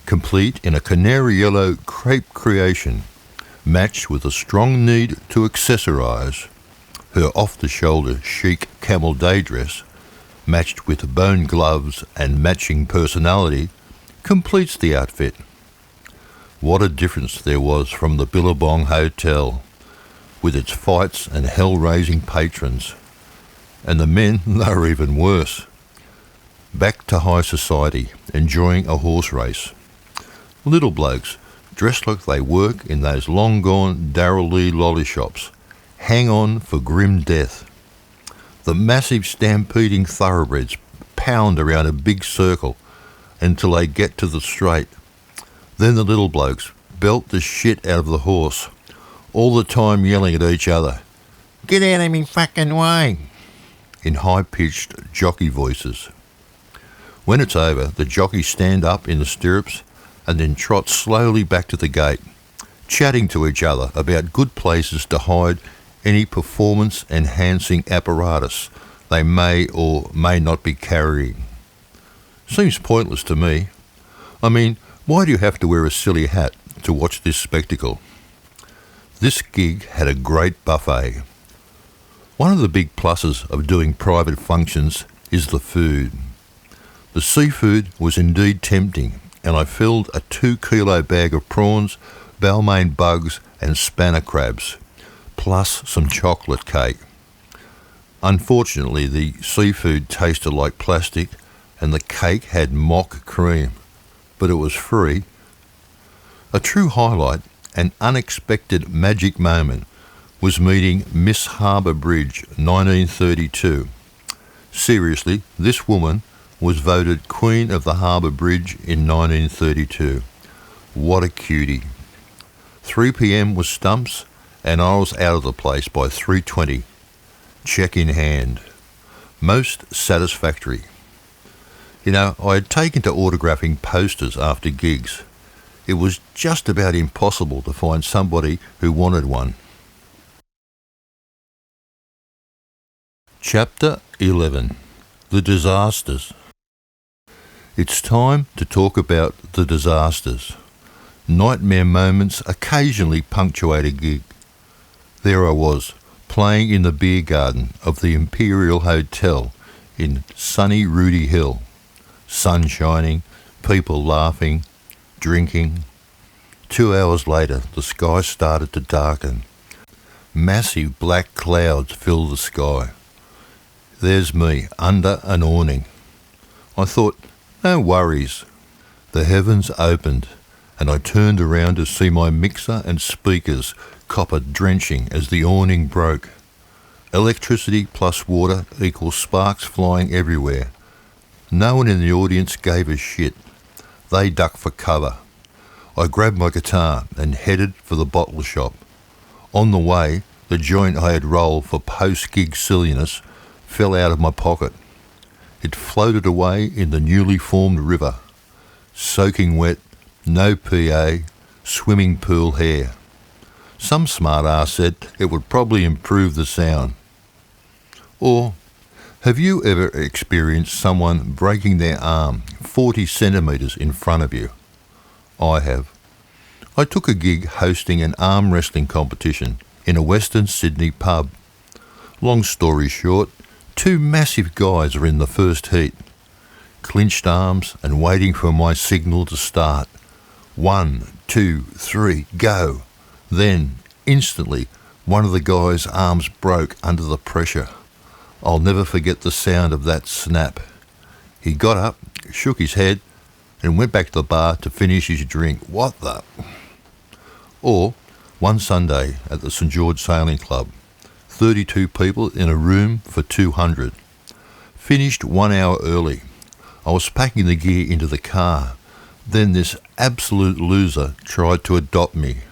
complete in a canary yellow crepe creation, matched with a strong need to accessorise. Her off-the-shoulder chic camel day dress, matched with bone gloves and matching personality, completes the outfit. What a difference there was from the Billabong Hotel, with its fights and hell-raising patrons. And the men, they're even worse. Back to high society, enjoying a horse race. Little blokes, dressed like they work in those long-gone Darrell Lee lolly shops, hang on for grim death. The massive stampeding thoroughbreds pound around a big circle until they get to the straight. Then the little blokes belt the shit out of the horse, all the time yelling at each other, "Get out of me fucking way," in high-pitched jockey voices. When it's over, the jockeys stand up in the stirrups and then trot slowly back to the gate, chatting to each other about good places to hide any performance-enhancing apparatus they may or may not be carrying. Seems pointless to me. I mean, why do you have to wear a silly hat to watch this spectacle? This gig had a great buffet. One of the big pluses of doing private functions is the food. The seafood was indeed tempting, and I filled a 2-kilo bag of prawns, Balmain bugs and spanner crabs, plus some chocolate cake. Unfortunately, the seafood tasted like plastic and the cake had mock cream, but it was free. A true highlight, an unexpected magic moment, was meeting Miss Harbour Bridge 1932. Seriously, this woman was voted Queen of the Harbour Bridge in 1932. What a cutie. 3 p.m. was stumps, and I was out of the place by 3:20. Check in hand. Most satisfactory. You know, I had taken to autographing posters after gigs. It was just about impossible to find somebody who wanted one. Chapter 11. The Disasters. It's time to talk about the disasters. Nightmare moments occasionally punctuate a gig. There I was, playing in the beer garden of the Imperial Hotel in sunny Rooty Hill. Sun shining, people laughing, drinking. 2 hours later, the sky started to darken. Massive black clouds filled the sky. There's me, under an awning. I thought, no worries. The heavens opened, and I turned around to see my mixer and speakers copper drenching as the awning broke. Electricity plus water equals sparks flying everywhere. No one in the audience gave a shit. They ducked for cover. I grabbed my guitar and headed for the bottle shop. On the way, the joint I had rolled for post-gig silliness fell out of my pocket. It floated away in the newly formed river. Soaking wet, no PA, swimming pool hair. Some smart ass said it would probably improve the sound. Or, have you ever experienced someone breaking their arm 40 centimetres in front of you? I have. I took a gig hosting an arm wrestling competition in a Western Sydney pub. Long story short, 2 massive guys are in the first heat, clinched arms and waiting for my signal to start. 1, 2, 3, go. Then, instantly, one of the guy's arms broke under the pressure. I'll never forget the sound of that snap. He got up, shook his head, and went back to the bar to finish his drink. What the... Or, one Sunday at the St George Sailing Club, 32 people in a room for 200. Finished 1 hour early. I was packing the gear into the car. Then this absolute loser tried to adopt me.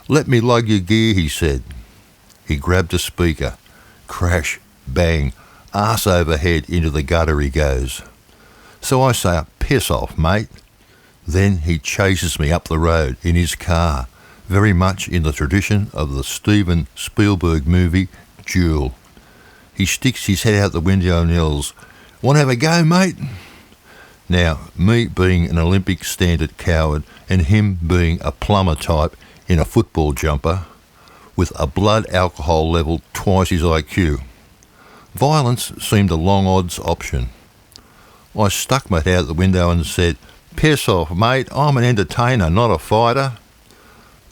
"Let me lug your gear," he said. He grabbed a speaker. Crash, bang, arse overhead into the gutter he goes. So I say, "Piss off, mate." Then he chases me up the road in his car, very much in the tradition of the Steven Spielberg movie Duel. He sticks his head out the window and yells, "Want to have a go, mate?" Now, me being an Olympic standard coward and him being a plumber type in a football jumper with a blood alcohol level twice his IQ, violence seemed a long odds option. I stuck my head out the window and said, "Piss off, mate, I'm an entertainer, not a fighter."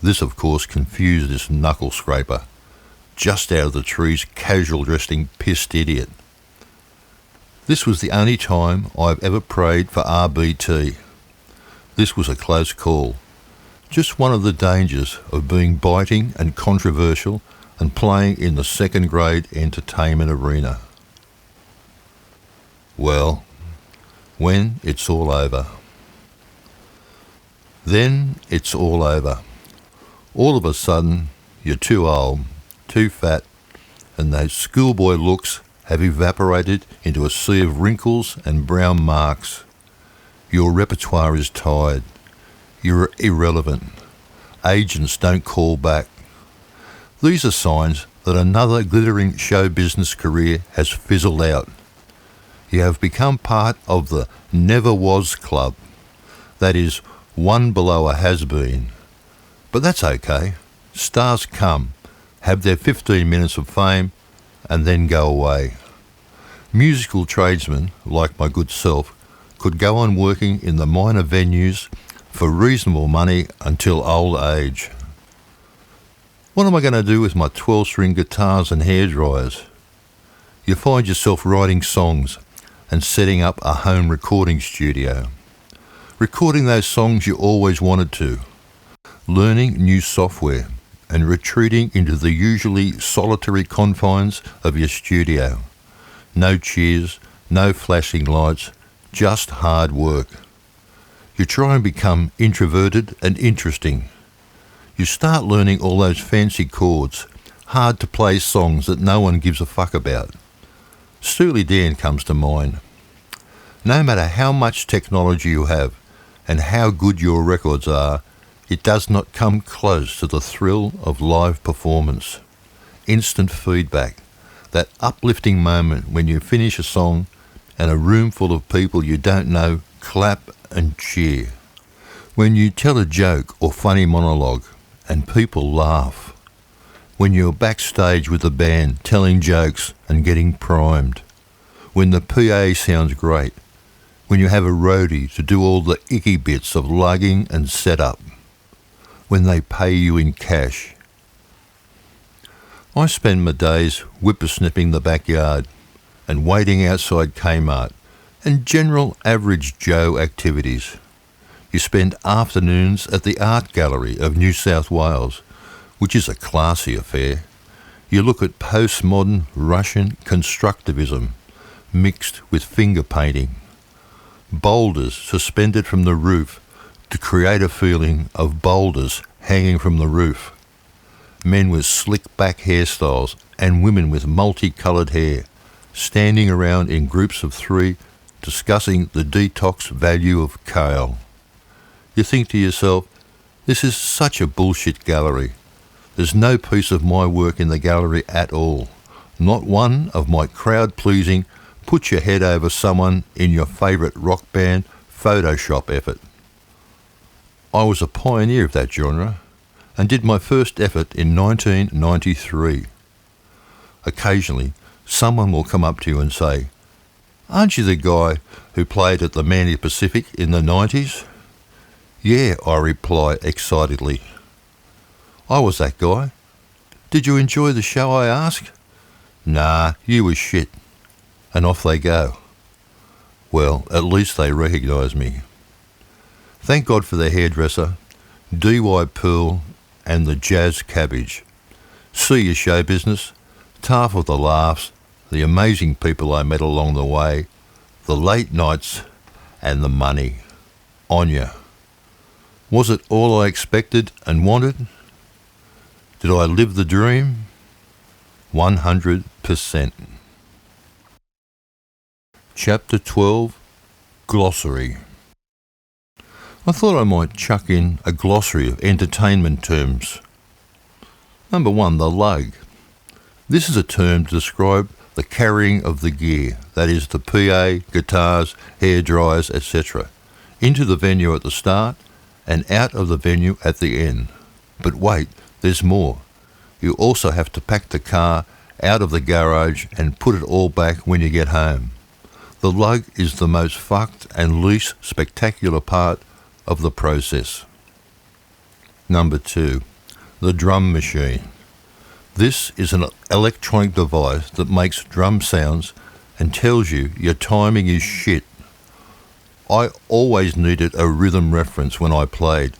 This, of course, confused this knuckle scraper, just out of the trees, casual dressing pissed idiot. This was the only time I've ever prayed for RBT. This was a close call. Just one of the dangers of being biting and controversial and playing in the second grade entertainment arena. Well, when it's all over. Then it's all over. All of a sudden, you're too old, too fat, and those schoolboy looks have evaporated into a sea of wrinkles and brown marks. Your repertoire is tired. You're irrelevant. Agents don't call back. These are signs that another glittering show business career has fizzled out. You have become part of the never was club. That is, one below a has-been. But that's okay. Stars come, have their 15 minutes of fame, and then go away. Musical tradesmen, like my good self, could go on working in the minor venues for reasonable money until old age. What am I going to do with my 12-string guitars and hairdryers? You find yourself writing songs and setting up a home recording studio. Recording those songs you always wanted to. Learning new software and retreating into the usually solitary confines of your studio. No cheers, no flashing lights, just hard work. You try and become introverted and interesting. You start learning all those fancy chords, hard to play songs that no one gives a fuck about. Steely Dan comes to mind. No matter how much technology you have and how good your records are, it does not come close to the thrill of live performance. Instant feedback, that uplifting moment when you finish a song and a room full of people you don't know clap and cheer. When you tell a joke or funny monologue and people laugh. When you're backstage with the band telling jokes and getting primed. When the PA sounds great. When you have a roadie to do all the icky bits of lugging and setup. When they pay you in cash. I spend my days whippersnipping the backyard and waiting outside Kmart and general average Joe activities. You spend afternoons at the Art Gallery of New South Wales, which is a classy affair. You look at postmodern Russian constructivism mixed with finger painting. Boulders suspended from the roof to create a feeling of boulders hanging from the roof. Men with slick back hairstyles and women with multicoloured hair standing around in groups of 3 discussing the detox value of kale. You think to yourself, this is such a bullshit gallery. There's no piece of my work in the gallery at all. Not one of my crowd-pleasing, put your head over someone in your favourite rock band Photoshop effort. I was a pioneer of that genre and did my first effort in 1993. Occasionally, someone will come up to you and say, "Aren't you the guy who played at the Manly Pacific in the 90s? Yeah, I reply excitedly. I was that guy. Did you enjoy the show, I ask? Nah, you was shit. And off they go. Well, at least they recognise me. Thank God for the hairdresser, DY Pearl and the Jazz Cabbage. See you, show business. Tough of the laughs, the amazing people I met along the way, the late nights and the money. On ya. Was it all I expected and wanted? Did I live the dream? 100%. Chapter 12, Glossary. I thought I might chuck in a glossary of entertainment terms. Number 1, the lug. This is a term to describe the carrying of the gear, that is the PA, guitars, hair dryers, etc., into the venue at the start and out of the venue at the end. But wait, there's more. You also have to pack the car out of the garage and put it all back when you get home. The lug is the most fucked and least spectacular part of the process. Number 2, the drum machine. This is an electronic device that makes drum sounds and tells you your timing is shit. I always needed a rhythm reference when I played,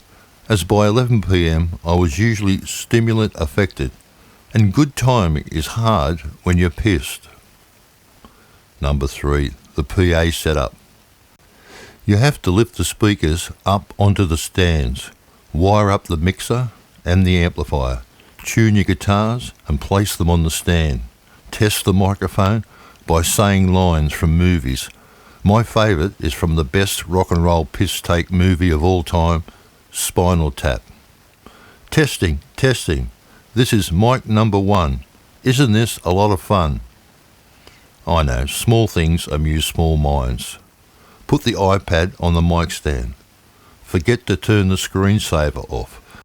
as by 11 p.m. I was usually stimulant affected, and good timing is hard when you're pissed. Number 3, the PA setup. You have to lift the speakers up onto the stands, wire up the mixer and the amplifier, tune your guitars and place them on the stand. Test the microphone by saying lines from movies. My favourite is from the best rock and roll piss take movie of all time, Spinal Tap. Testing, testing. This is mic number 1. Isn't this a lot of fun? I know, small things amuse small minds. Put the iPad on the mic stand. Forget to turn the screensaver off,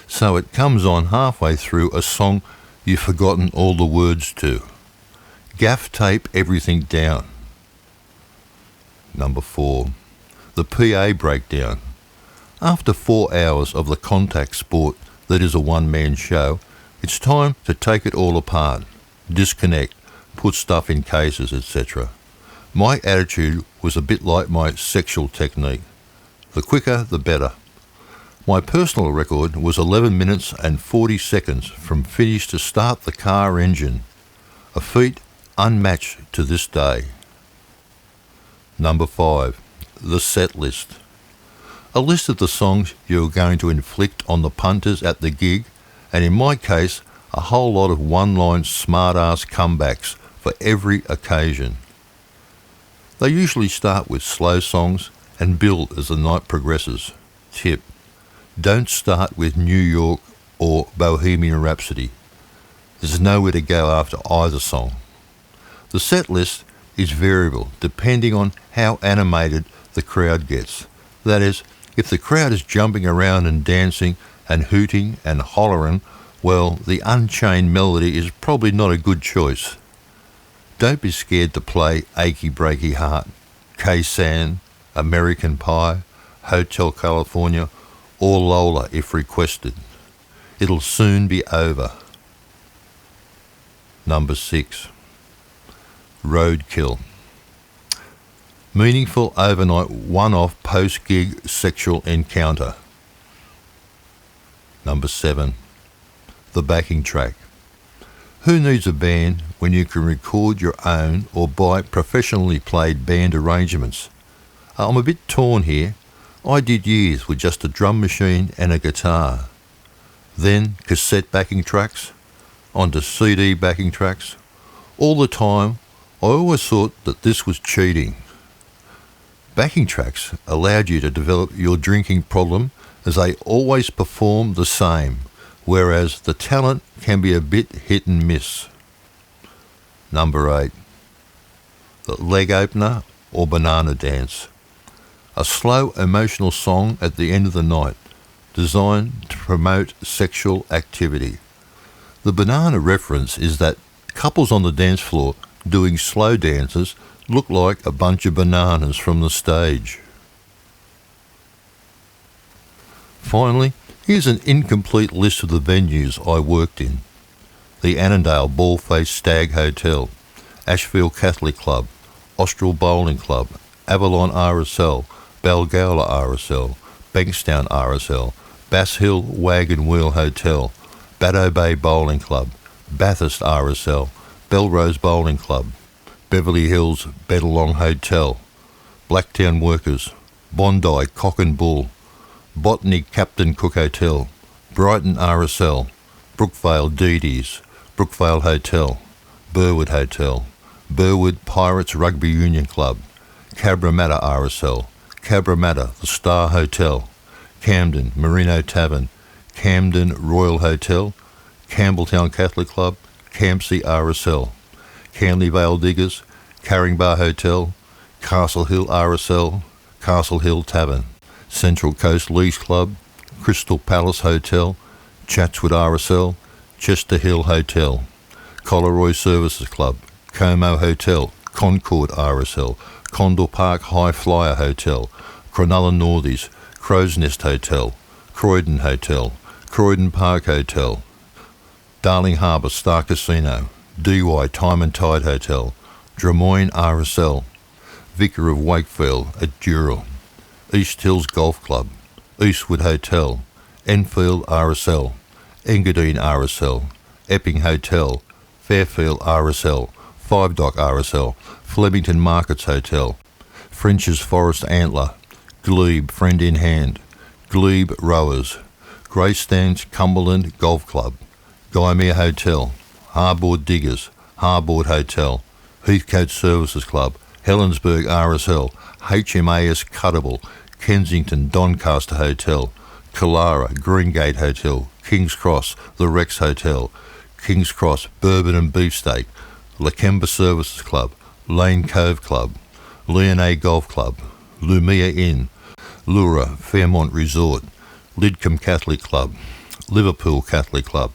so it comes on halfway through a song you've forgotten all the words to. Gaff tape everything down. Number 4, the PA breakdown. After 4 hours of the contact sport that is a one-man show, it's time to take it all apart, disconnect, put stuff in cases, etc. My attitude was a bit like my sexual technique. The quicker, the better. My personal record was 11 minutes and 40 seconds from finish to start the car engine, a feat unmatched to this day. Number 5, the set list. A list of the songs you're going to inflict on the punters at the gig, and in my case, a whole lot of one-line smart-ass comebacks for every occasion. They usually start with slow songs and build as the night progresses. Tip: don't start with New York or Bohemian Rhapsody. There's nowhere to go after either song. The set list is variable depending on how animated the crowd gets. That is, if the crowd is jumping around and dancing and hooting and hollering, well, the Unchained Melody is probably not a good choice. Don't be scared to play Achy Breaky Heart, K-San, American Pie, Hotel California, or Lola if requested. It'll soon be over. Number 6, roadkill. Meaningful overnight one-off post-gig sexual encounter. Number 7, the backing track. Who needs a band when you can record your own or buy professionally played band arrangements? I'm a bit torn here. I did years with just a drum machine and a guitar. Then cassette backing tracks, onto CD backing tracks. All the time, I always thought that this was cheating. Backing tracks allowed you to develop your drinking problem as they always perform the same, whereas the talent can be a bit hit and miss. Number 8, the leg opener or banana dance. A slow emotional song at the end of the night, designed to promote sexual activity. The banana reference is that couples on the dance floor doing slow dances look like a bunch of bananas from the stage. Finally, here's an incomplete list of the venues I worked in. The Annandale Ballface Stag Hotel, Ashfield Catholic Club, Austral Bowling Club, Avalon RSL, Balgowlah RSL, Bankstown RSL, Bass Hill Wagon Wheel Hotel, Baddo Bay Bowling Club, Bathurst RSL, Belrose Bowling Club, Beverly Hills Bedalong Hotel, Blacktown Workers, Bondi Cock and Bull, Botany Captain Cook Hotel, Brighton RSL, Brookvale Deedees, Brookvale Hotel, Burwood Hotel, Burwood Pirates Rugby Union Club, Cabramatta RSL, Cabramatta The Star Hotel, Camden Merino Tavern, Camden Royal Hotel, Campbelltown Catholic Club, Campsie RSL, Canley Vale Diggers, Carringbar Hotel, Castle Hill RSL, Castle Hill Tavern, Central Coast Lease Club, Crystal Palace Hotel, Chatswood RSL, Chester Hill Hotel, Collaroy Services Club, Como Hotel, Concord RSL, Condor Park High Flyer Hotel, Cronulla Northies, Crow's Nest Hotel, Croydon Hotel, Croydon Park Hotel, Darling Harbour Star Casino, DY Time and Tide Hotel, Drummoyne RSL, Vicar of Wakefield at Dural, East Hills Golf Club, Eastwood Hotel, Enfield RSL, Engadine RSL, Epping Hotel, Fairfield RSL, Five Dock RSL, Flemington Markets Hotel, French's Forest Antler, Glebe Friend in Hand, Glebe Rowers, Greystanes Cumberland Golf Club, Guymer Hotel, Harbord Diggers, Harbord Hotel, Heathcote Services Club, Helensburgh RSL, HMAS Cuttable, Kensington Doncaster Hotel, Killara Greengate Hotel, King's Cross The Rex Hotel, King's Cross Bourbon and Beefsteak, Lakemba Services Club, Lane Cove Club, Leonay Golf Club, Lumia Inn, Lura Fairmont Resort, Lidcombe Catholic Club, Liverpool Catholic Club,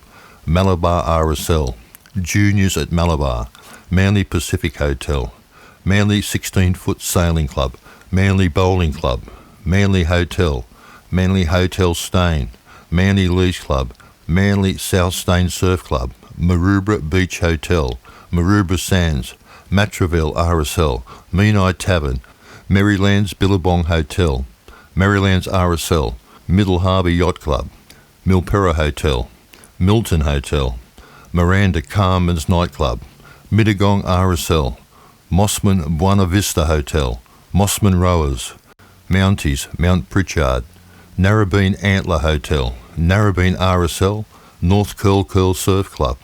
Malabar RSL, Juniors at Malabar, Manly Pacific Hotel, Manly 16-Foot Sailing Club, Manly Bowling Club, Manly Hotel, Manly Hotel Stain, Manly Lease Club, Manly South Stain Surf Club, Maroubra Beach Hotel, Maroubra Sands, Matraville RSL, Menai Tavern, Maryland's Billabong Hotel, Maryland's RSL, Middle Harbour Yacht Club, Milperra Hotel, Milton Hotel, Miranda Carmen's Nightclub, Mittagong RSL, Mossman Buena Vista Hotel, Mossman Rowers, Mounties Mount Pritchard, Narrabeen Antler Hotel, Narrabeen RSL, North Curl Surf Club,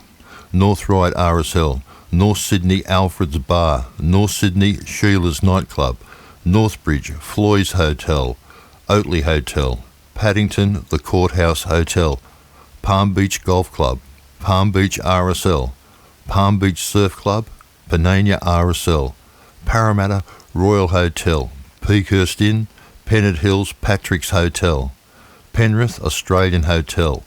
North Ryde RSL, North Sydney Alfred's Bar, North Sydney Sheila's Nightclub, Northbridge Floyd's Hotel, Oatley Hotel, Paddington The Courthouse Hotel, Palm Beach Golf Club, Palm Beach RSL, Palm Beach Surf Club, Panania RSL, Parramatta Royal Hotel, Peakhurst Inn, Pennant Hills Patrick's Hotel, Penrith Australian Hotel,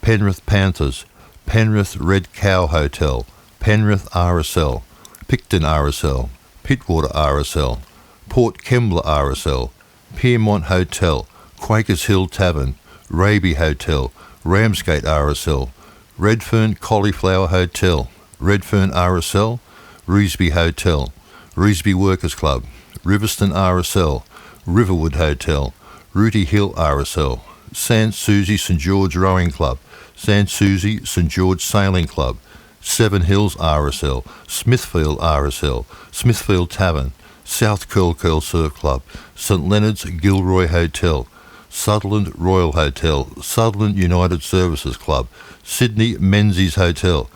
Penrith Panthers, Penrith Red Cow Hotel, Penrith RSL, Picton RSL, Pittwater RSL, Port Kembla RSL, Piermont Hotel, Quakers Hill Tavern, Raby Hotel, Ramsgate RSL, Redfern Cauliflower Hotel, Redfern RSL, Revesby Hotel, Revesby Workers Club, Riverston RSL, Riverwood Hotel, Rooty Hill RSL, Sans Souci St George Rowing Club, Sans Souci St George Sailing Club, Seven Hills RSL, Smithfield RSL, Smithfield Tavern, South Curl Surf Club, St Leonard's Gilroy Hotel, Sutherland Royal Hotel, Sutherland United Services Club, Sydney Menzies Hotel,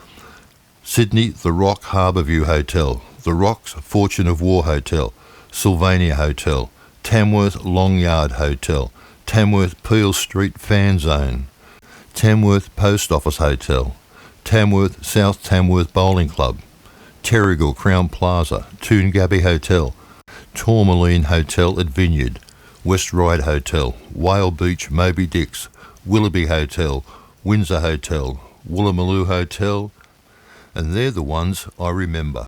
Sydney The Rock Harbourview Hotel, The Rocks Fortune of War Hotel, Sylvania Hotel, Tamworth Longyard Hotel, Tamworth Peel Street Fan Zone, Tamworth Post Office Hotel, Tamworth South Tamworth Bowling Club, Terrigal Crown Plaza, Toongabbie Hotel, Tourmaline Hotel at Vineyard, West Ryde Hotel, Whale Beach Moby Dix, Willoughby Hotel, Windsor Hotel, Woolloomooloo Hotel, and they're the ones I remember.